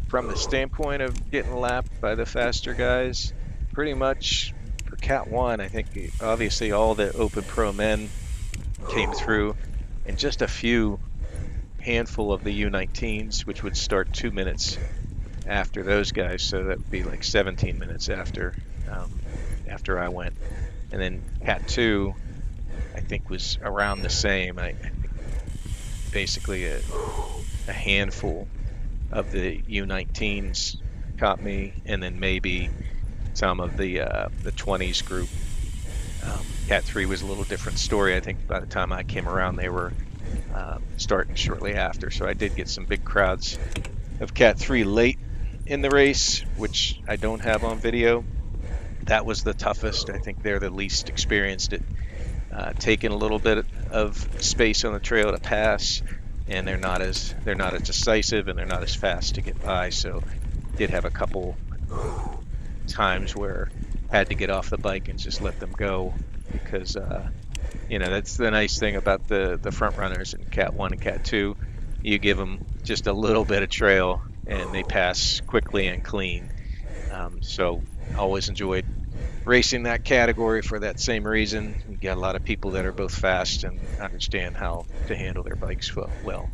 D: From the standpoint of getting lapped by the faster guys, pretty much for Cat 1, I think obviously all the Open Pro men came through, and just a handful of the U19s, which would start 2 minutes after those guys, so that would be like 17 minutes after I went. And then Cat 2, I think, was around the same. I think basically a handful of the U19s caught me, and then maybe some of the 20s group. Cat 3 was a little different story. I think by the time I came around, they were starting shortly after. So I did get some big crowds of Cat 3 late in the race, which I don't have on video. That was the toughest. I think they're the least experienced at taking a little bit of space on the trail to pass, and they're not as decisive, and they're not as fast to get by. So did have a couple times where I had to get off the bike and just let them go, because that's the nice thing about the front runners in Cat 1 and Cat 2. You give them just a little bit of trail and they pass quickly and clean. So always enjoyed racing that category for that same reason. You got a lot of people that are both fast and understand how to handle their bikes well.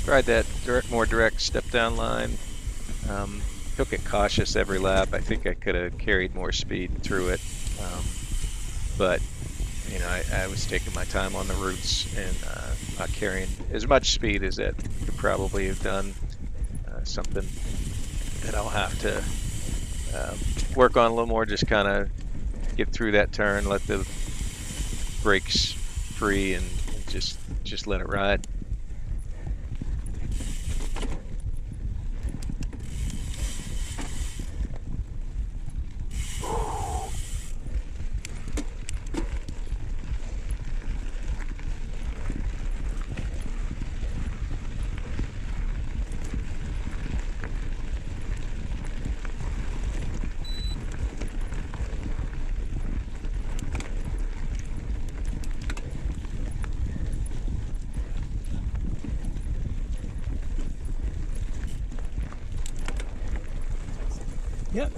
D: tried that more direct step down line. Took it cautious every lap. I think I could have carried more speed through it, but you know, I was taking my time on the roots and not carrying as much speed as it could probably have done. Something that I'll have to work on a little more. Just kind of get through that turn, let the brakes free, and just let it ride.
A: Yep.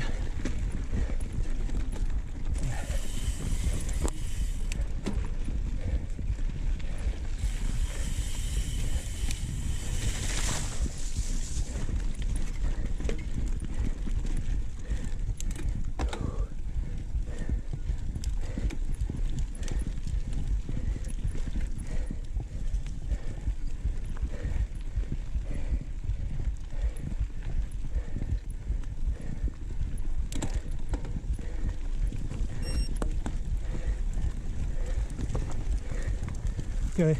A: Good.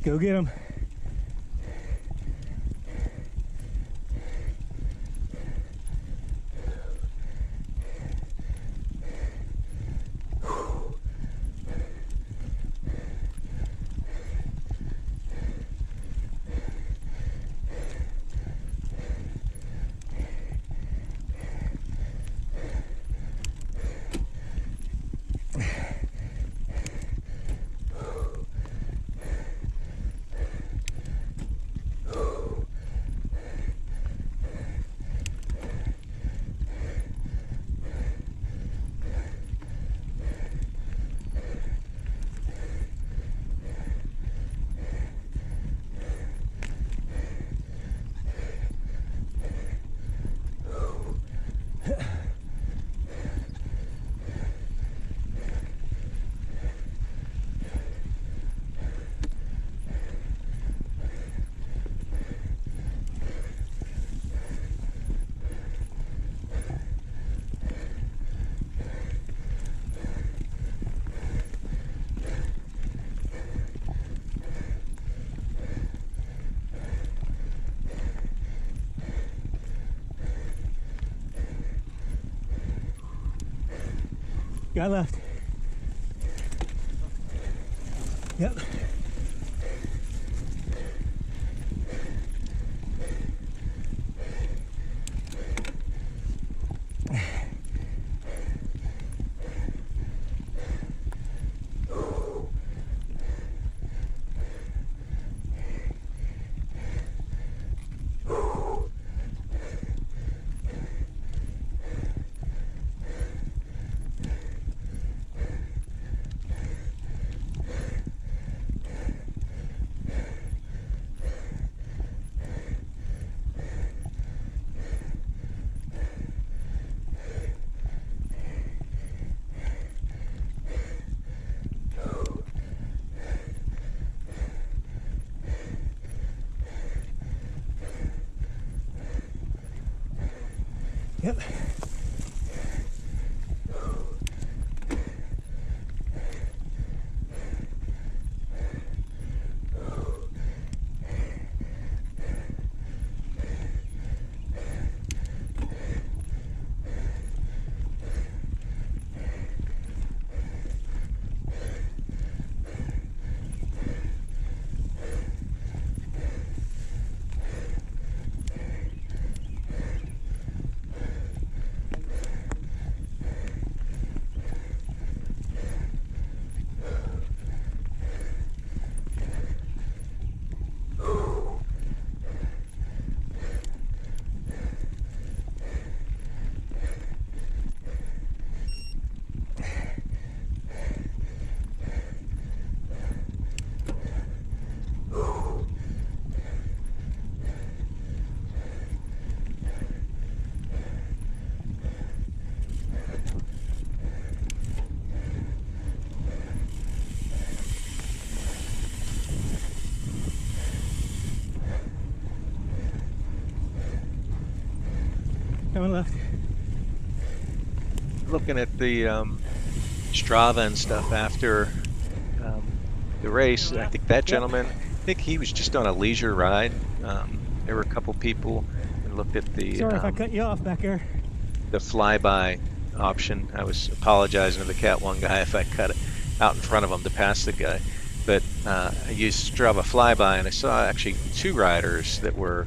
A: Go get him. Guy left. Yep. Yep. Coming left.
D: Looking at the Strava and stuff after the race, I think that gentleman, I think he was just on a leisure ride. There were a couple people and looked at the
A: Sorry if I cut you off back there.
D: the flyby option. I was apologizing to the Cat 1 guy if I cut it out in front of him to pass the guy. But I used Strava flyby, and I saw actually 2 riders that were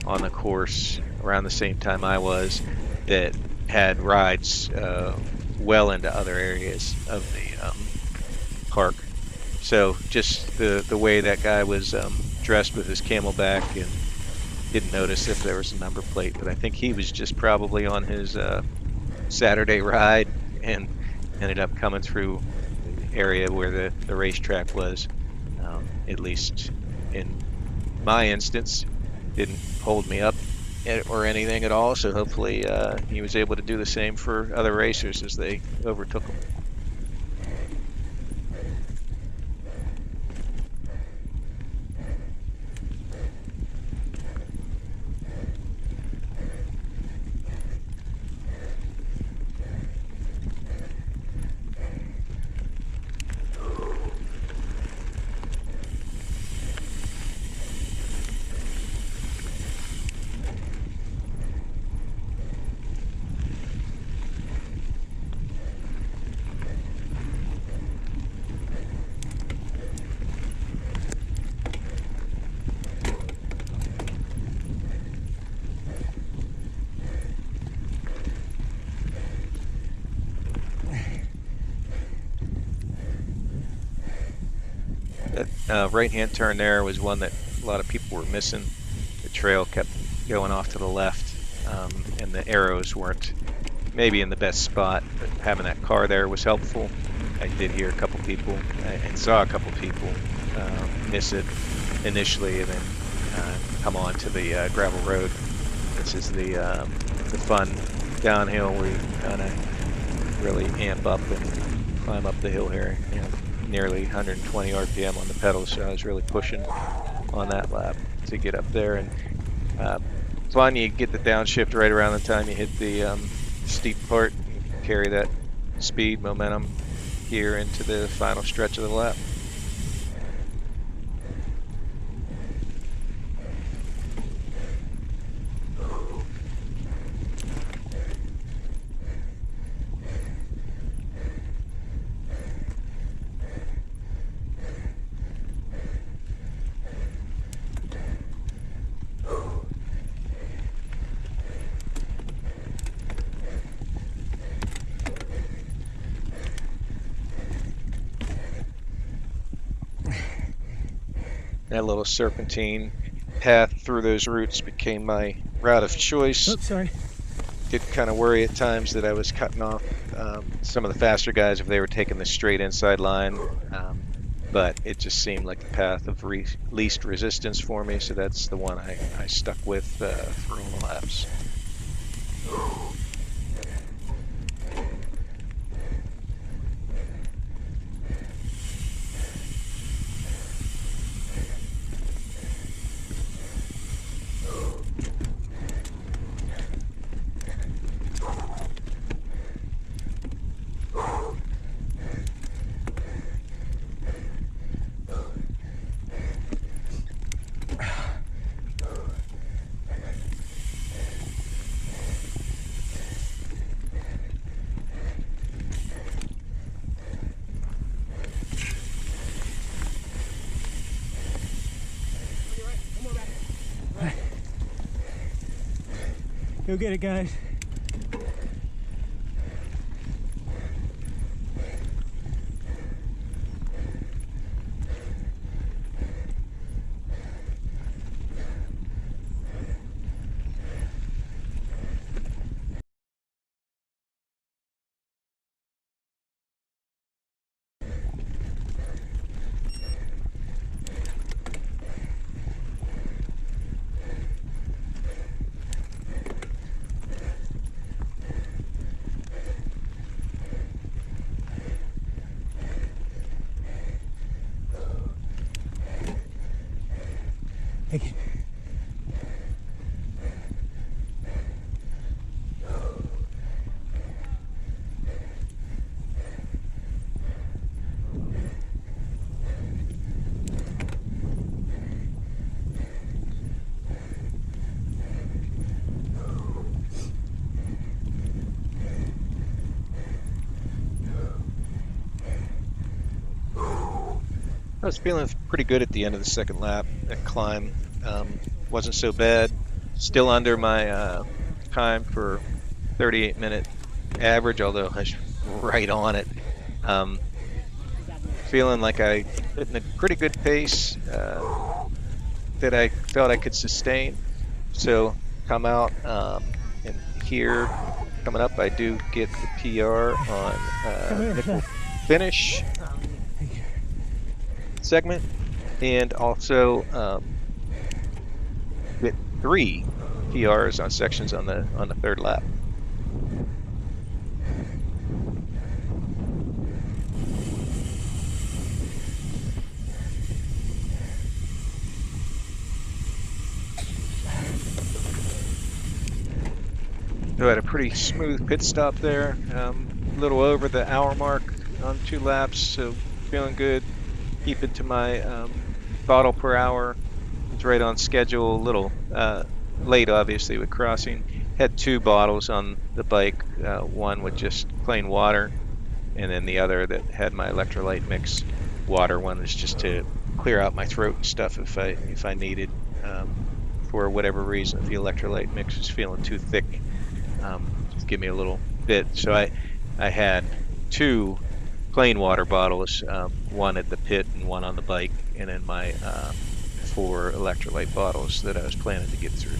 D: on the course around the same time I was that had rides well into other areas of the park. So just the way that guy was dressed with his camelback, and didn't notice if there was a number plate, but I think he was just probably on his Saturday ride and ended up coming through the area where the racetrack was. At least in my instance, didn't hold me up or anything at all, so hopefully he was able to do the same for other racers as they overtook him. That right-hand turn there was one that a lot of people were missing. The trail kept going off to the left, and the arrows weren't maybe in the best spot, but having that car there was helpful. I did hear a couple people and saw a couple people miss it initially, and then come on to the gravel road. This is the fun downhill where you kind of really amp up and climb up the hill here. You know, nearly 120 RPM on the pedals, so I was really pushing on that lap to get up there. And it's fun, you get the downshift right around the time you hit the steep part, you carry that speed, momentum here into the final stretch of the lap. That little serpentine path through those roots became my route of choice.
A: Oops, sorry.
D: Did kind of worry at times that I was cutting off some of the faster guys if they were taking the straight inside line, but it just seemed like the path of least resistance for me, so that's the one I stuck with for all the laps.
A: Go get it, guys. Thank you.
D: I was feeling pretty good at the end of the second lap. That climb wasn't so bad. Still under my time for 38-minute average, although I was right on it. Feeling like I hit in a pretty good pace that I felt I could sustain. So come out and here coming up, I do get the PR on nickel finish segment, and also get 3 PRs on sections on the third lap. So I had a pretty smooth pit stop there, a little over the hour mark on 2 laps, so feeling good. Keep it to my bottle per hour. It's right on schedule. A little late, obviously, with crossing. Had 2 bottles on the bike, one with just plain water, and then the other that had my electrolyte mix. Water one was just to clear out my throat and stuff if I needed, for whatever reason, if the electrolyte mix was feeling too thick. Just give me a little bit. So I had 2 plain water bottles, one at the pit and one on the bike, and then my 4 electrolyte bottles that I was planning to get through.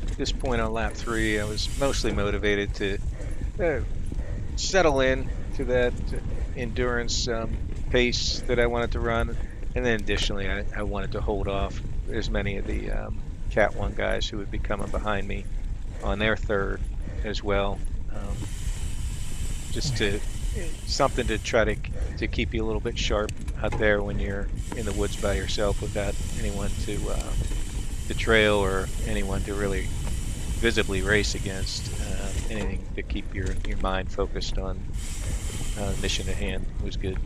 D: At this point on lap 3, I was mostly motivated to settle in to that endurance pace that I wanted to run, and then additionally I wanted to hold off as many of the Cat 1 guys who would be coming behind me on their third as well, just to something to try to keep you a little bit sharp out there when you're in the woods by yourself without anyone to trail or anyone to really visibly race against. Anything to keep your mind focused on mission at hand was good.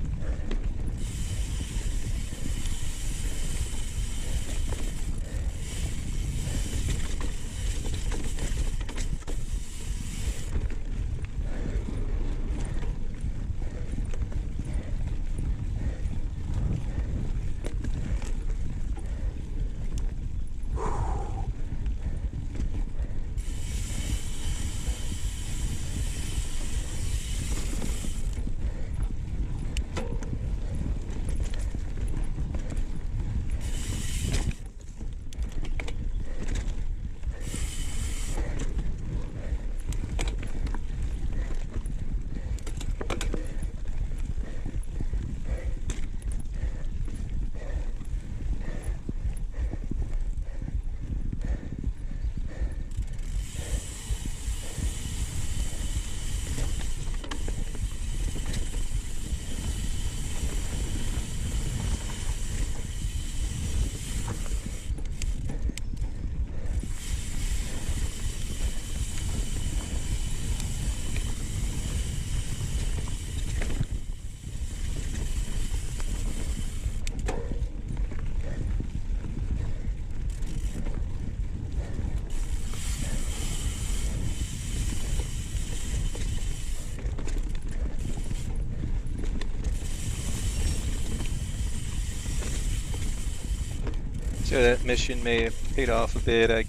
D: So that mission may have paid off a bit. I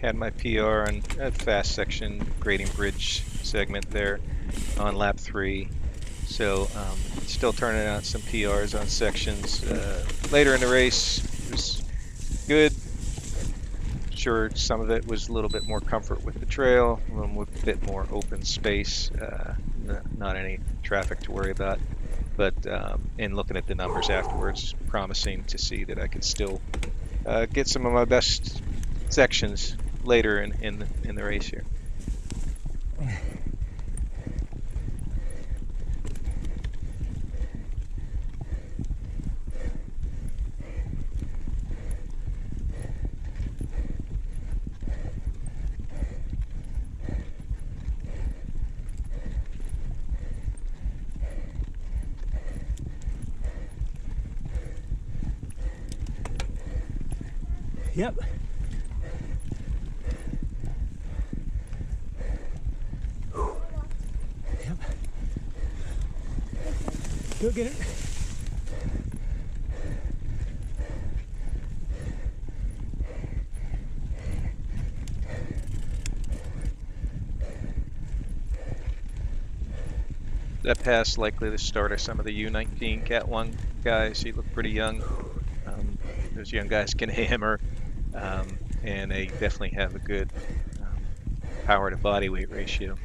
D: had my PR on a fast section grading bridge segment there on lap 3. So still turning out some PRs on sections. Later in the race, it was good. Sure, some of it was a little bit more comfort with the trail, a little bit more open space, not any traffic to worry about. But in looking at the numbers afterwards, promising to see that I could still get some of my best sections later in the race here.
A: Yep. Yep. Go get it.
D: That pass likely the start of some of the U19 Cat 1 guys. He looked pretty young. Those young guys can hammer, and they definitely have a good power to body weight ratio.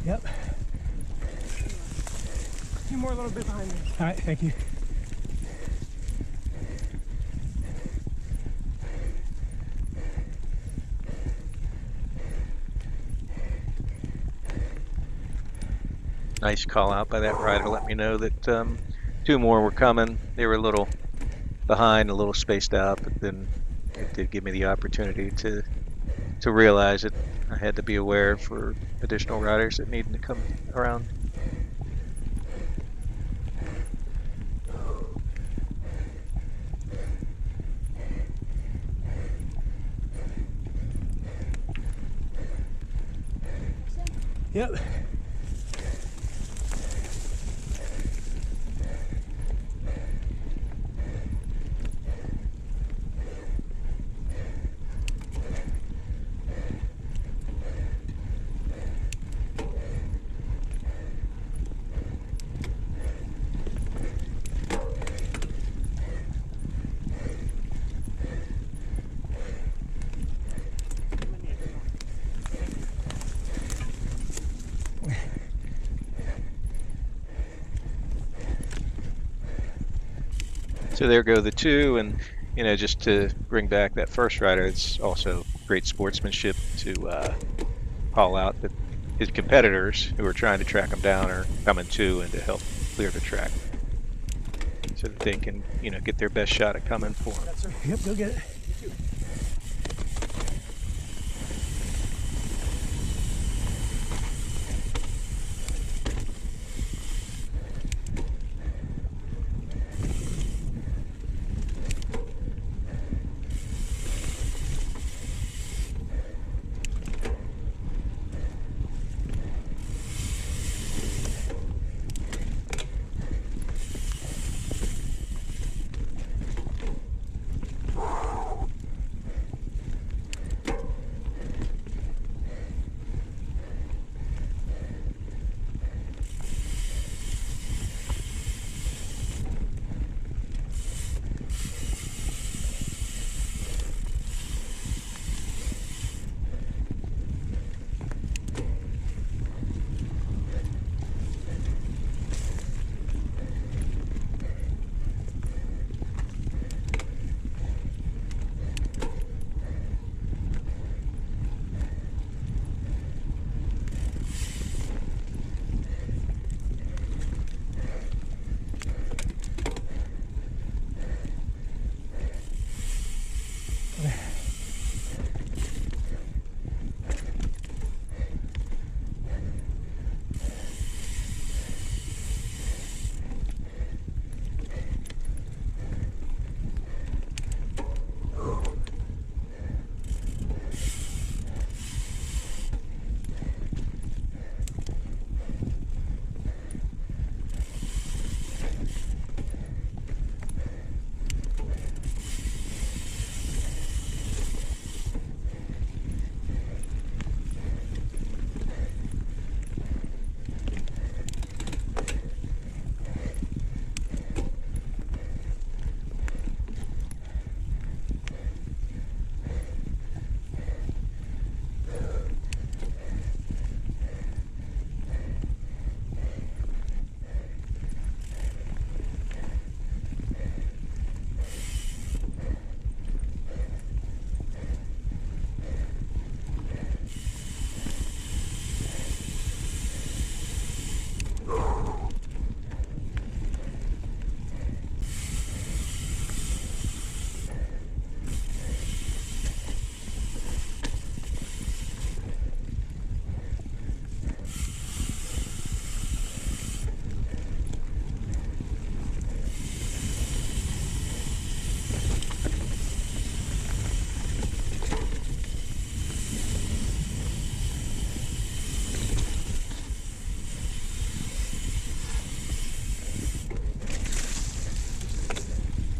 A: Yep.
B: A few more, a little bit behind me.
A: All right, thank you.
D: Nice call out by that rider. Let me know that 2 more were coming. They were a little behind, a little spaced out, but then it did give me the opportunity to realize that I had to be aware for additional riders that needed to come around.
A: Yep.
D: So there go the 2, and just to bring back that first rider, it's also great sportsmanship to call out that his competitors who are trying to track him down are coming too, and to help clear the track so that they can get their best shot at coming for him.
A: Yep, go get it.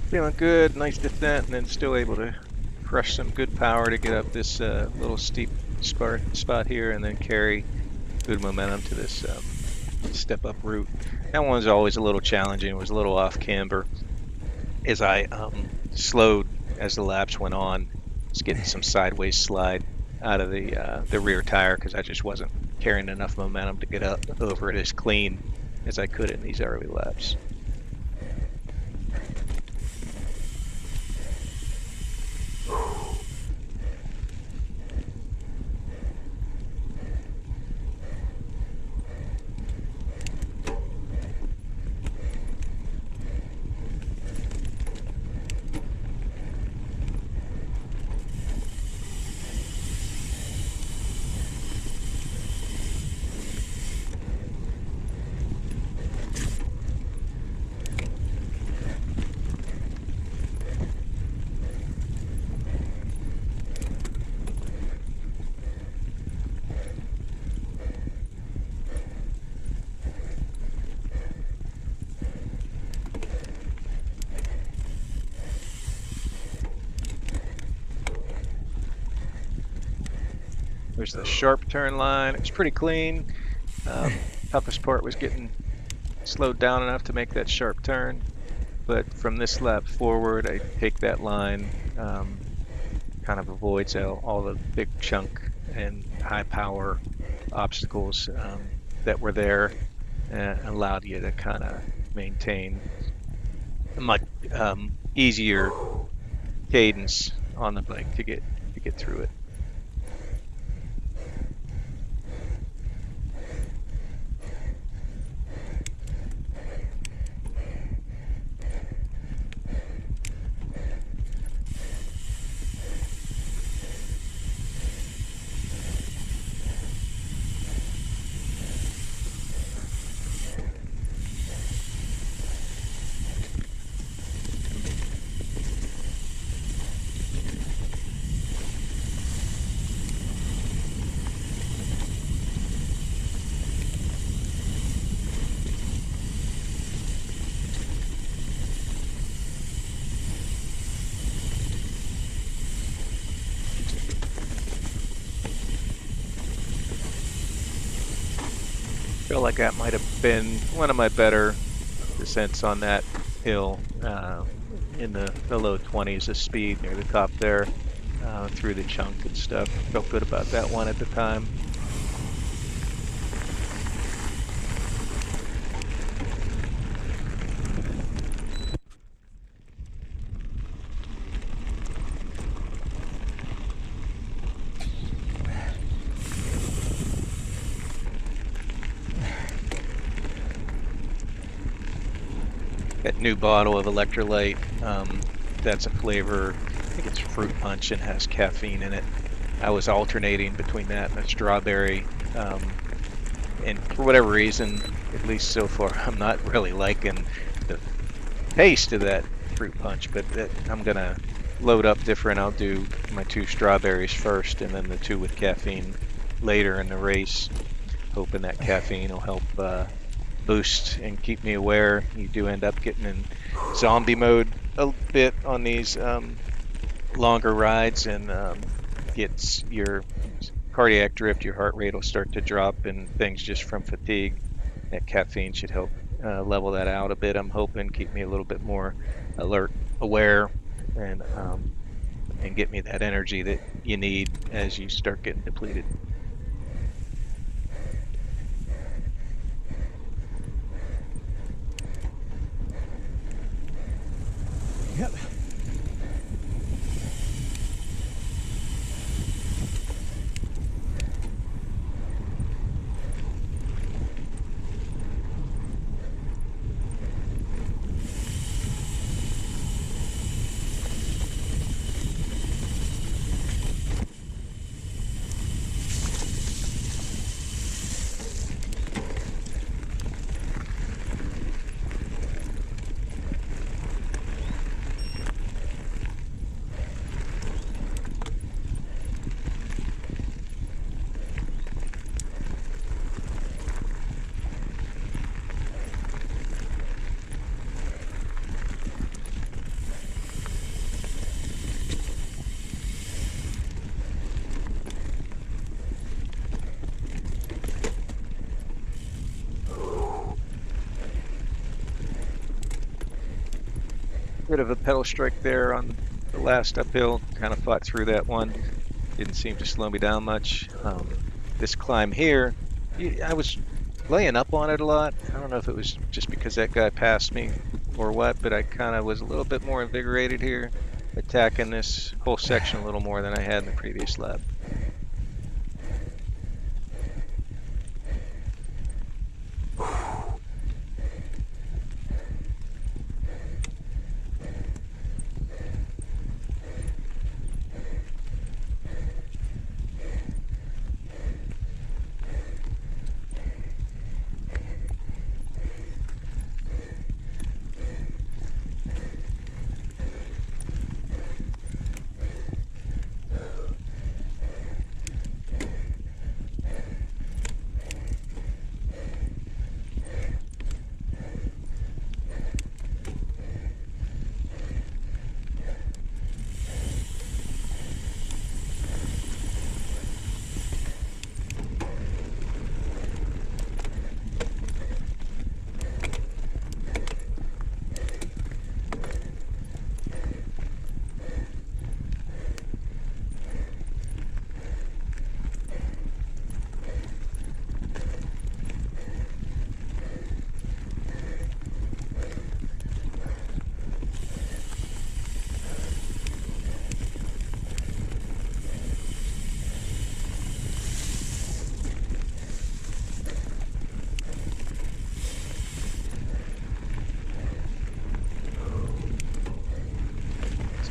D: Feeling good, nice descent, and then still able to crush some good power to get up this little steep spot here, and then carry good momentum to this step up route. That one's always a little challenging. It was a little off camber as I slowed as the laps went on. Just getting some sideways slide out of the rear tire because I just wasn't carrying enough momentum to get up over it as clean as I could in these early laps. There's the sharp turn line. It's pretty clean. Toughest part was getting slowed down enough to make that sharp turn. But from this lap forward, I take that line, kind of avoids all the big chunk and high power obstacles that were there, and allowed you to kind of maintain a much easier cadence on the bike to get through it. Feel like that might have been one of my better descents on that hill, in the low 20s of speed near the top there, through the chunk and stuff. Felt good about that one at the time. That new bottle of electrolyte, that's a flavor, I think it's fruit punch and has caffeine in it. I was alternating between that and a strawberry, and for whatever reason, at least so far, I'm not really liking the taste of that fruit punch, but I'm gonna load up different. I'll do my 2 strawberries first and then the 2 with caffeine later in the race, hoping that caffeine will help boost and keep me aware. You do end up getting in zombie mode a bit on these longer rides, and gets your cardiac drift, your heart rate will start to drop and things just from fatigue. That caffeine should help level that out a bit, I'm hoping, keep me a little bit more alert, aware, and get me that energy that you need as you start getting depleted.
A: Yep.
D: bit of a pedal strike there on the last uphill. Kind of fought through that one. Didn't seem to slow me down much. This climb here, I was laying up on it a lot. I don't know if it was just because that guy passed me or what, but I kind of was a little bit more invigorated here, attacking this whole section a little more than I had in the previous lap.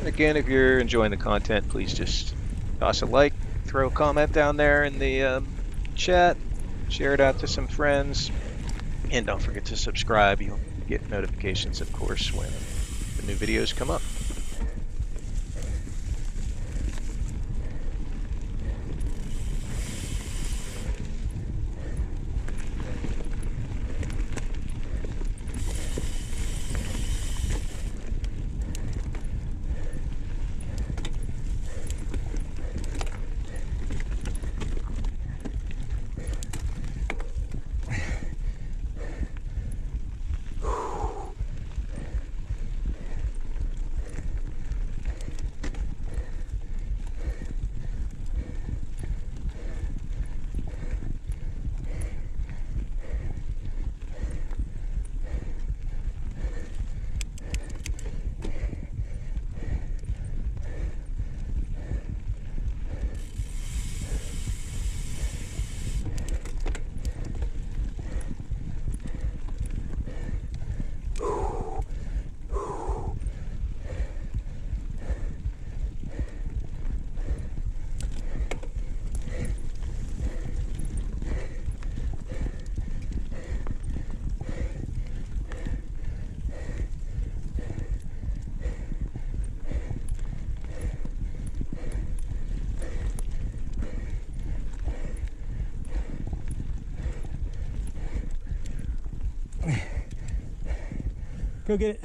D: Again, if you're enjoying the content, please just toss a like, throw a comment down there in the chat, share it out to some friends, and don't forget to subscribe. You'll get notifications, of course, when the new videos come up.
A: Go get it.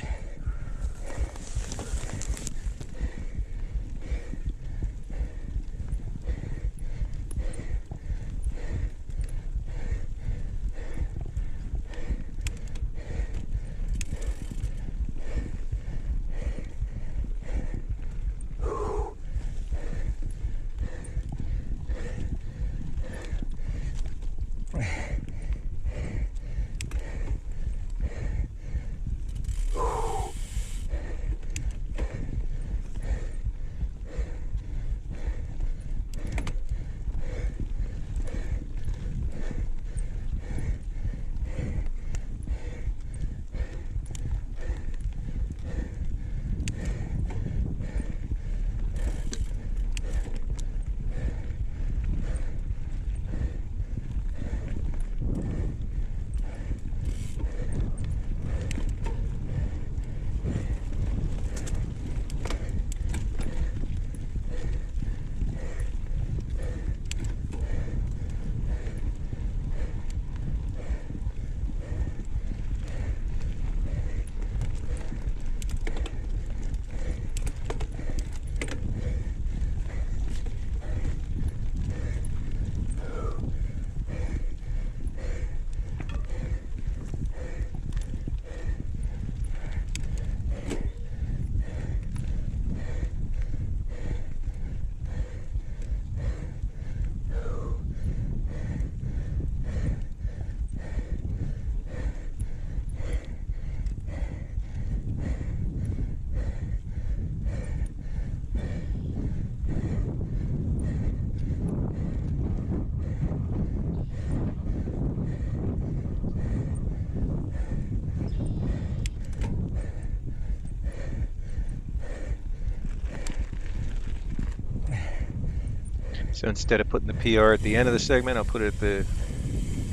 D: So instead of putting the PR at the end of the segment, I'll put it at the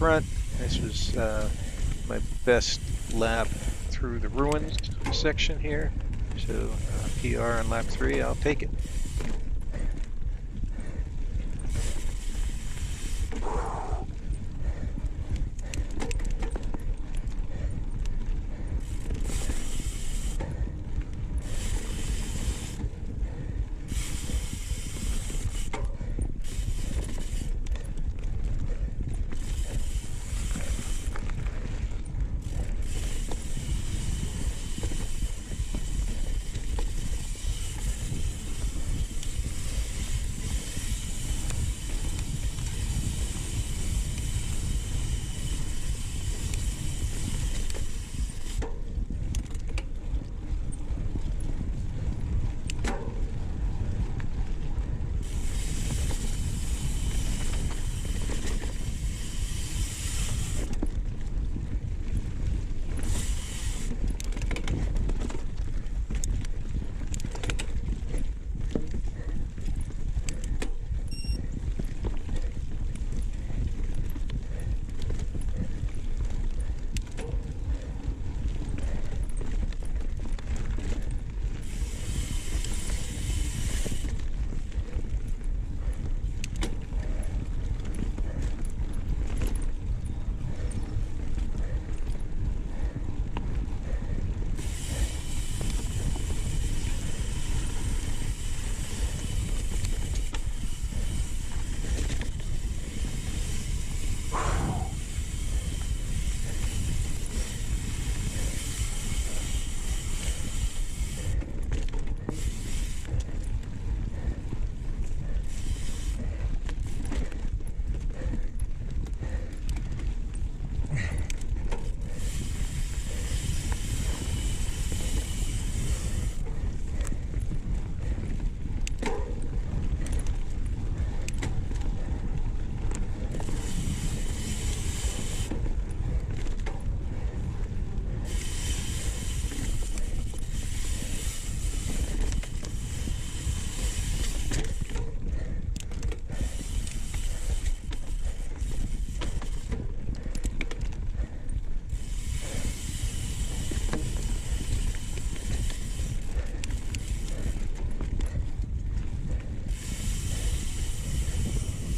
D: front. This was my best lap through the ruins section here. So PR on lap 3, I'll take it.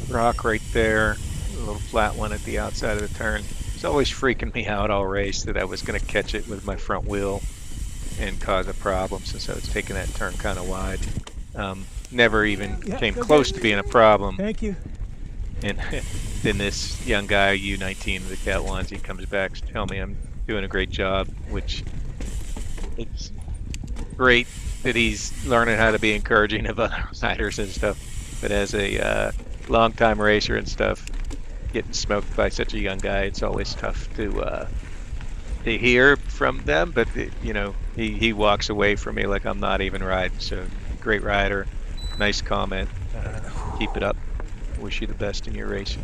D: Rock right there, a little flat one at the outside of the turn. It's always freaking me out all race that I was going to catch it with my front wheel and cause a problem since I was taking that turn kind of wide. Never even came close to being a problem.
A: Thank you.
D: And then this young guy, U19 of the Cat Ones, he comes back to tell me I'm doing a great job, which it's great that he's learning how to be encouraging of other riders and stuff. But as a long-time racer and stuff, getting smoked by such a young guy, it's always tough to hear from them. But you know, he walks away from me like I'm not even riding. So great rider, nice comment. Keep it up. Wish you the best in your racing.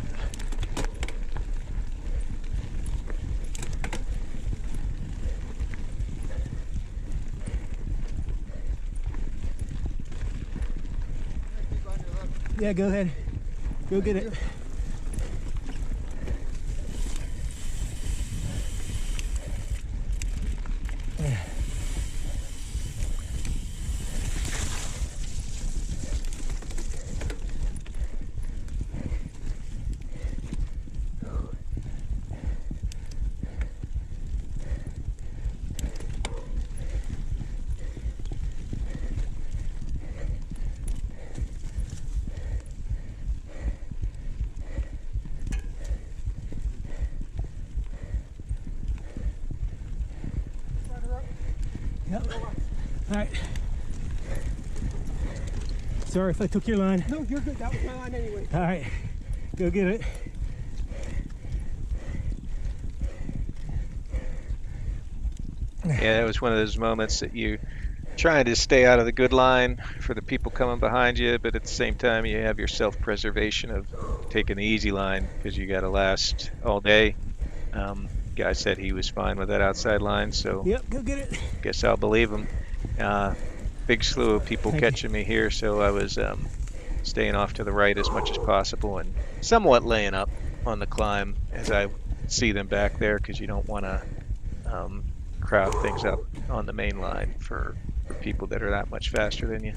A: Yeah, go ahead. Go get it. Yep. All right. Sorry if I took your line.
B: No, you're good. That was my line anyway.
A: All right. Go get it.
D: Yeah, it was one of those moments that you trying to stay out of the good line for the people coming behind you, but at the same time you have your self-preservation of taking the easy line because you got to last all day. Guy said he was fine with that outside line, so
A: Yep, go get it.
D: guess I'll believe him. Big slew of people catching me here, so I was staying off to the right as much as possible and somewhat laying up on the climb as I see them back there, because you don't want to crowd things up on the main line for people that are that much faster than you.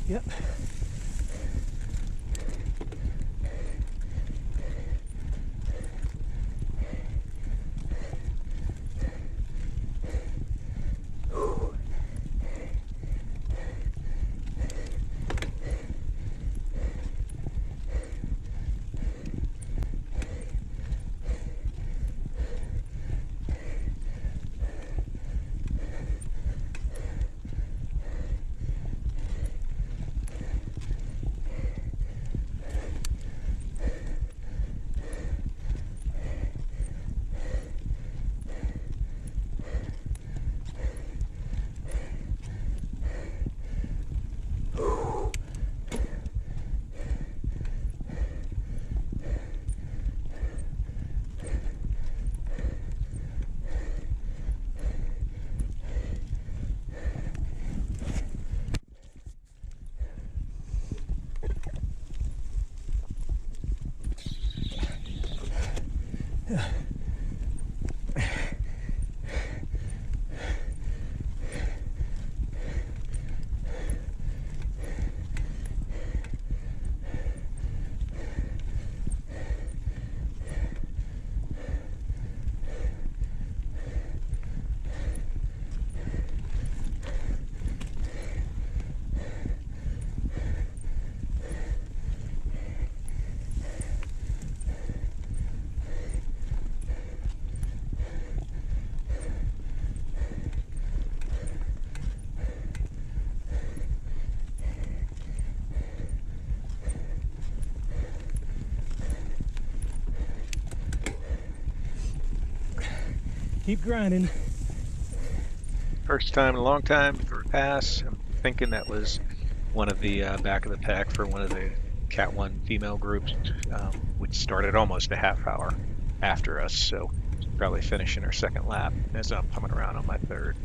A: Yep. Keep grinding.
D: First time in a long time for a pass. I'm thinking that was one of the back of the pack for one of the Cat 1 female groups, which started almost a half hour after us, so probably finishing her second lap as I'm coming around on my third.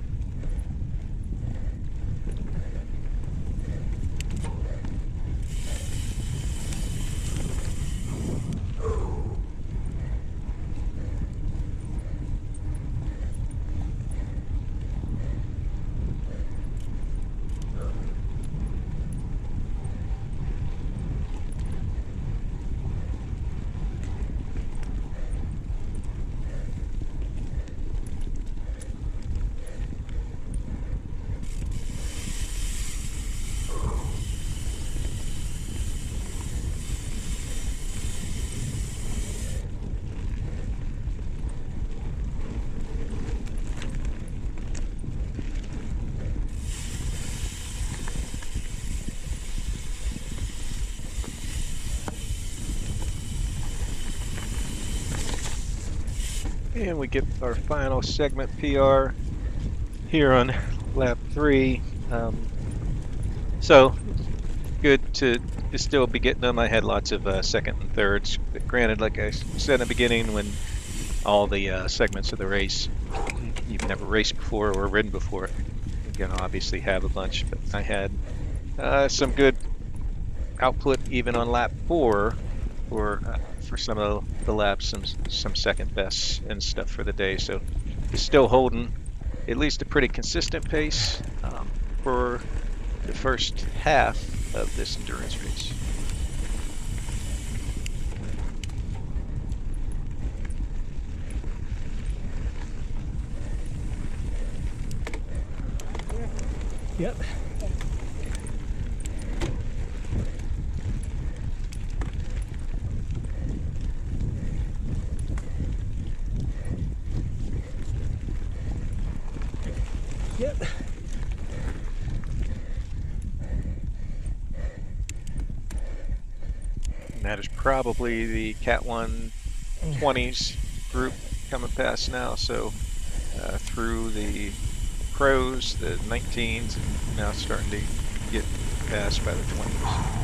D: And we get our final segment PR here on lap 3. So good to still be getting them. I had lots of second and thirds, but granted, like I said in the beginning, when all the segments of the race you've never raced before or ridden before, you're gonna obviously have a bunch. But I had some good output even on lap 4 for some of the laps, some second bests and stuff for the day. So it's still holding at least a pretty consistent pace for the first half of this endurance race.
A: Yep. Yep.
D: And that is probably the Cat 120s group coming past now. So through the pros, the 19s, and now starting to get passed by the 20s.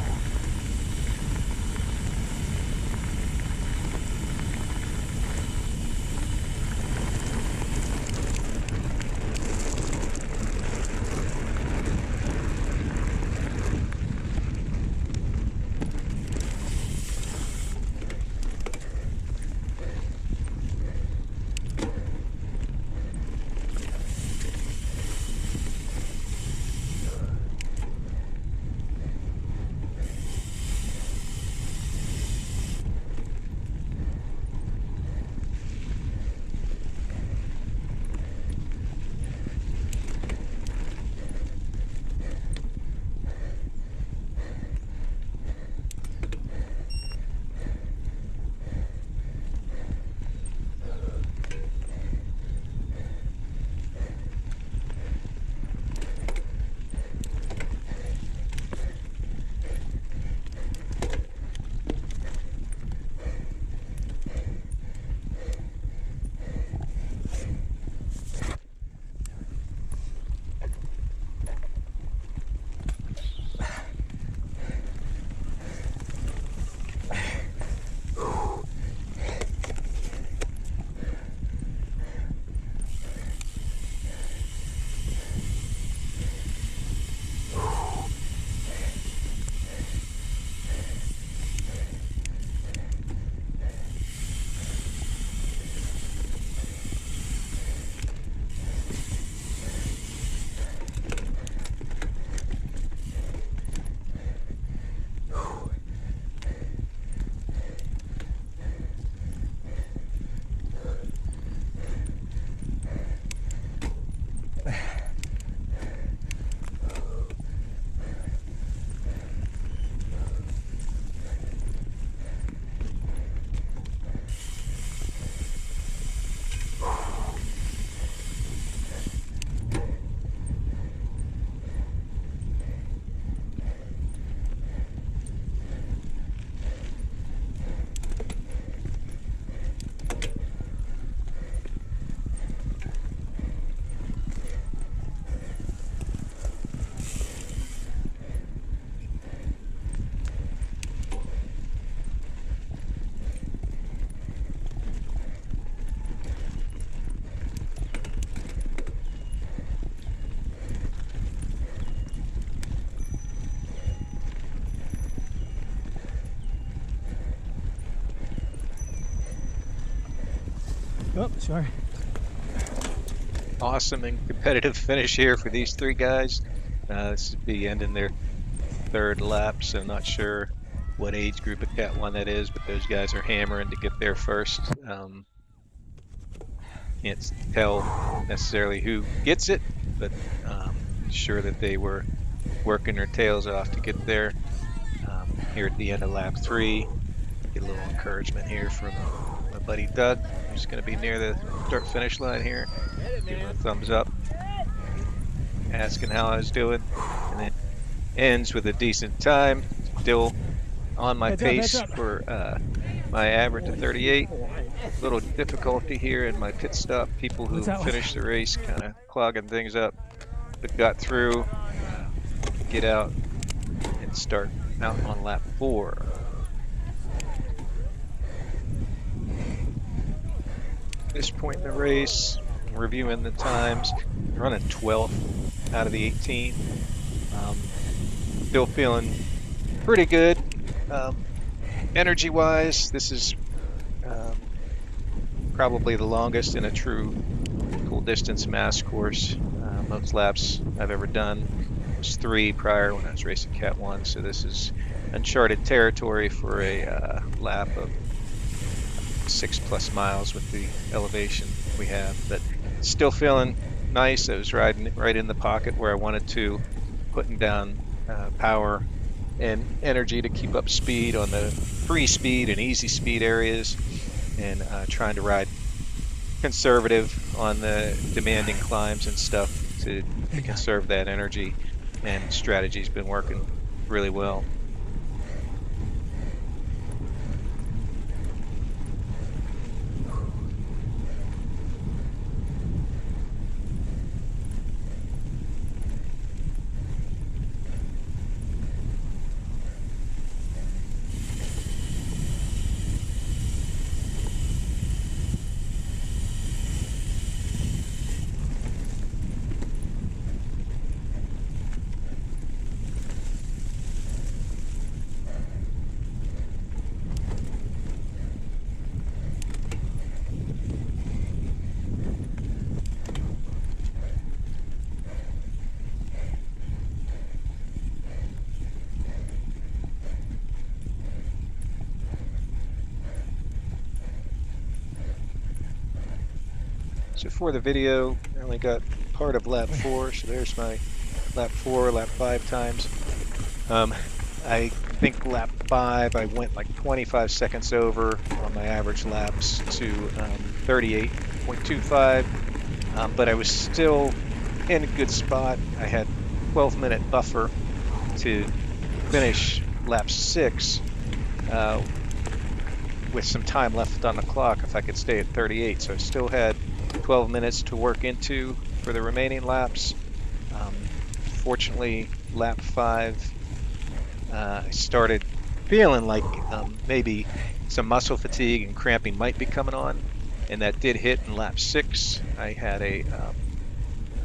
A: Oh, sorry.
D: Awesome and competitive finish here for these three guys. This would be ending their third lap, so I'm not sure what age group of Cat 1 that is, but those guys are hammering to get there first. Can't tell necessarily who gets it, but sure that they were working their tails off to get there. Here at the end of lap 3, get a little encouragement here from my buddy Doug, who's going to be near the start-finish line here. Give him a thumbs up, asking how I was doing, and then ends with a decent time. Still on my pace for my average of 38. A little difficulty here in my pit stop. People who finished the race kind of clogging things up, but got through, get out, and start out on lap 4. At this point in the race, reviewing the times, running 12th out of the 18. Still feeling pretty good. Energy-wise, this is probably the longest in a true full distance mass course. Most laps I've ever done was 3 prior when I was racing Cat 1, so this is uncharted territory for a lap of 6+ miles with the elevation we have, but still feeling nice. I was riding right in the pocket where I wanted to, putting down power and energy to keep up speed on the free speed and easy speed areas, and trying to ride conservative on the demanding climbs and stuff to conserve that energy. And strategy's been working really well. So for the video, I only got part of lap 4, so there's my lap 4, lap 5 times. I think lap 5 I went like 25 seconds over on my average laps to 38.25, but I was still in a good spot. I had 12-minute buffer to finish lap 6 with some time left on the clock if I could stay at 38, so I still had 12 minutes to work into for the remaining laps. Fortunately, lap 5, I started feeling like maybe some muscle fatigue and cramping might be coming on, and that did hit in lap 6. I had a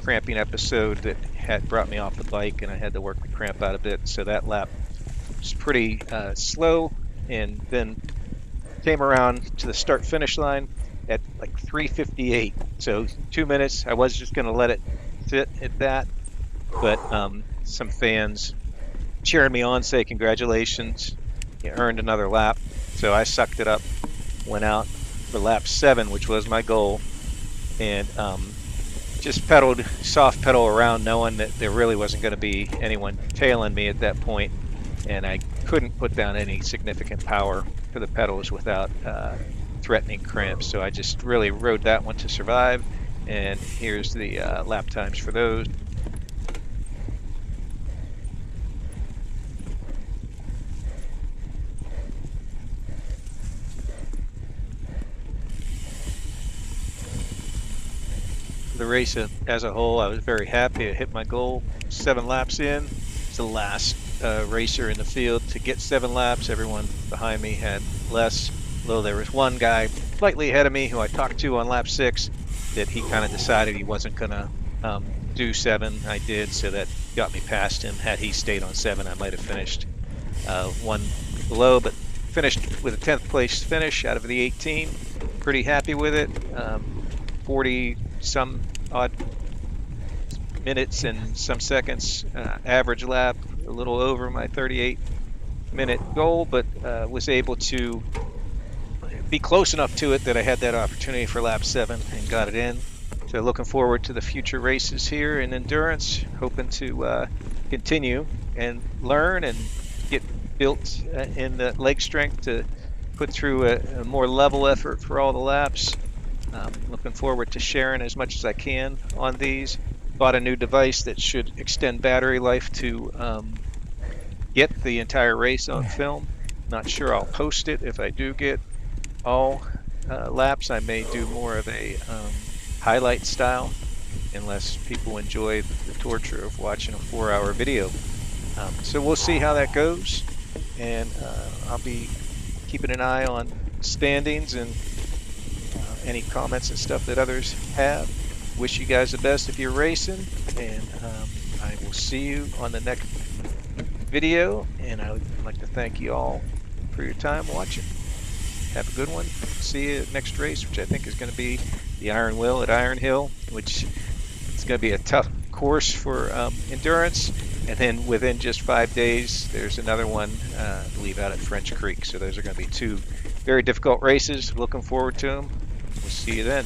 D: cramping episode that had brought me off the bike, and I had to work the cramp out a bit, so that lap was pretty slow, and then came around to the start-finish line at like 3:58, so 2 minutes. I was just going to let it sit at that, but some fans cheering me on, say congratulations, you earned another lap. So I sucked it up, went out for lap 7, which was my goal, and just pedaled, soft pedal around, knowing that there really wasn't going to be anyone tailing me at that point, and I couldn't put down any significant power for the pedals without threatening cramps, so I just really rode that one to survive. And here's the lap times for those. The race as a whole, I was very happy. I hit my goal 7 laps in. It's the last racer in the field to get 7 laps. Everyone behind me had less. Although there was one guy slightly ahead of me who I talked to on lap 6 that he kind of decided he wasn't going to do 7. I did, so that got me past him. Had he stayed on 7, I might have finished one below, but finished with a 10th place finish out of the 18. Pretty happy with it. 40 some odd minutes and some seconds average lap, a little over my 38-minute goal, but was able to be close enough to it that I had that opportunity for lap 7 and got it in. So looking forward to the future races here in endurance, hoping to continue and learn and get built in the leg strength to put through a more level effort for all the laps. Looking forward to sharing as much as I can on these. Bought a new device that should extend battery life to get the entire race on film. Not sure I'll post it if I do get all laps. I may do more of a highlight style, unless people enjoy the torture of watching a 4-hour video. So we'll see how that goes, and I'll be keeping an eye on standings and any comments and stuff that others have. Wish you guys the best if you're racing, and I will see you on the next video, and I would like to thank you all for your time watching. Have a good one. See you at next race, which I think is going to be the Iron Will at Iron Hill, which is going to be a tough course for endurance. And then within just 5 days, there's another one, I believe, out at French Creek. So those are going to be 2 very difficult races. Looking forward to them. We'll see you then.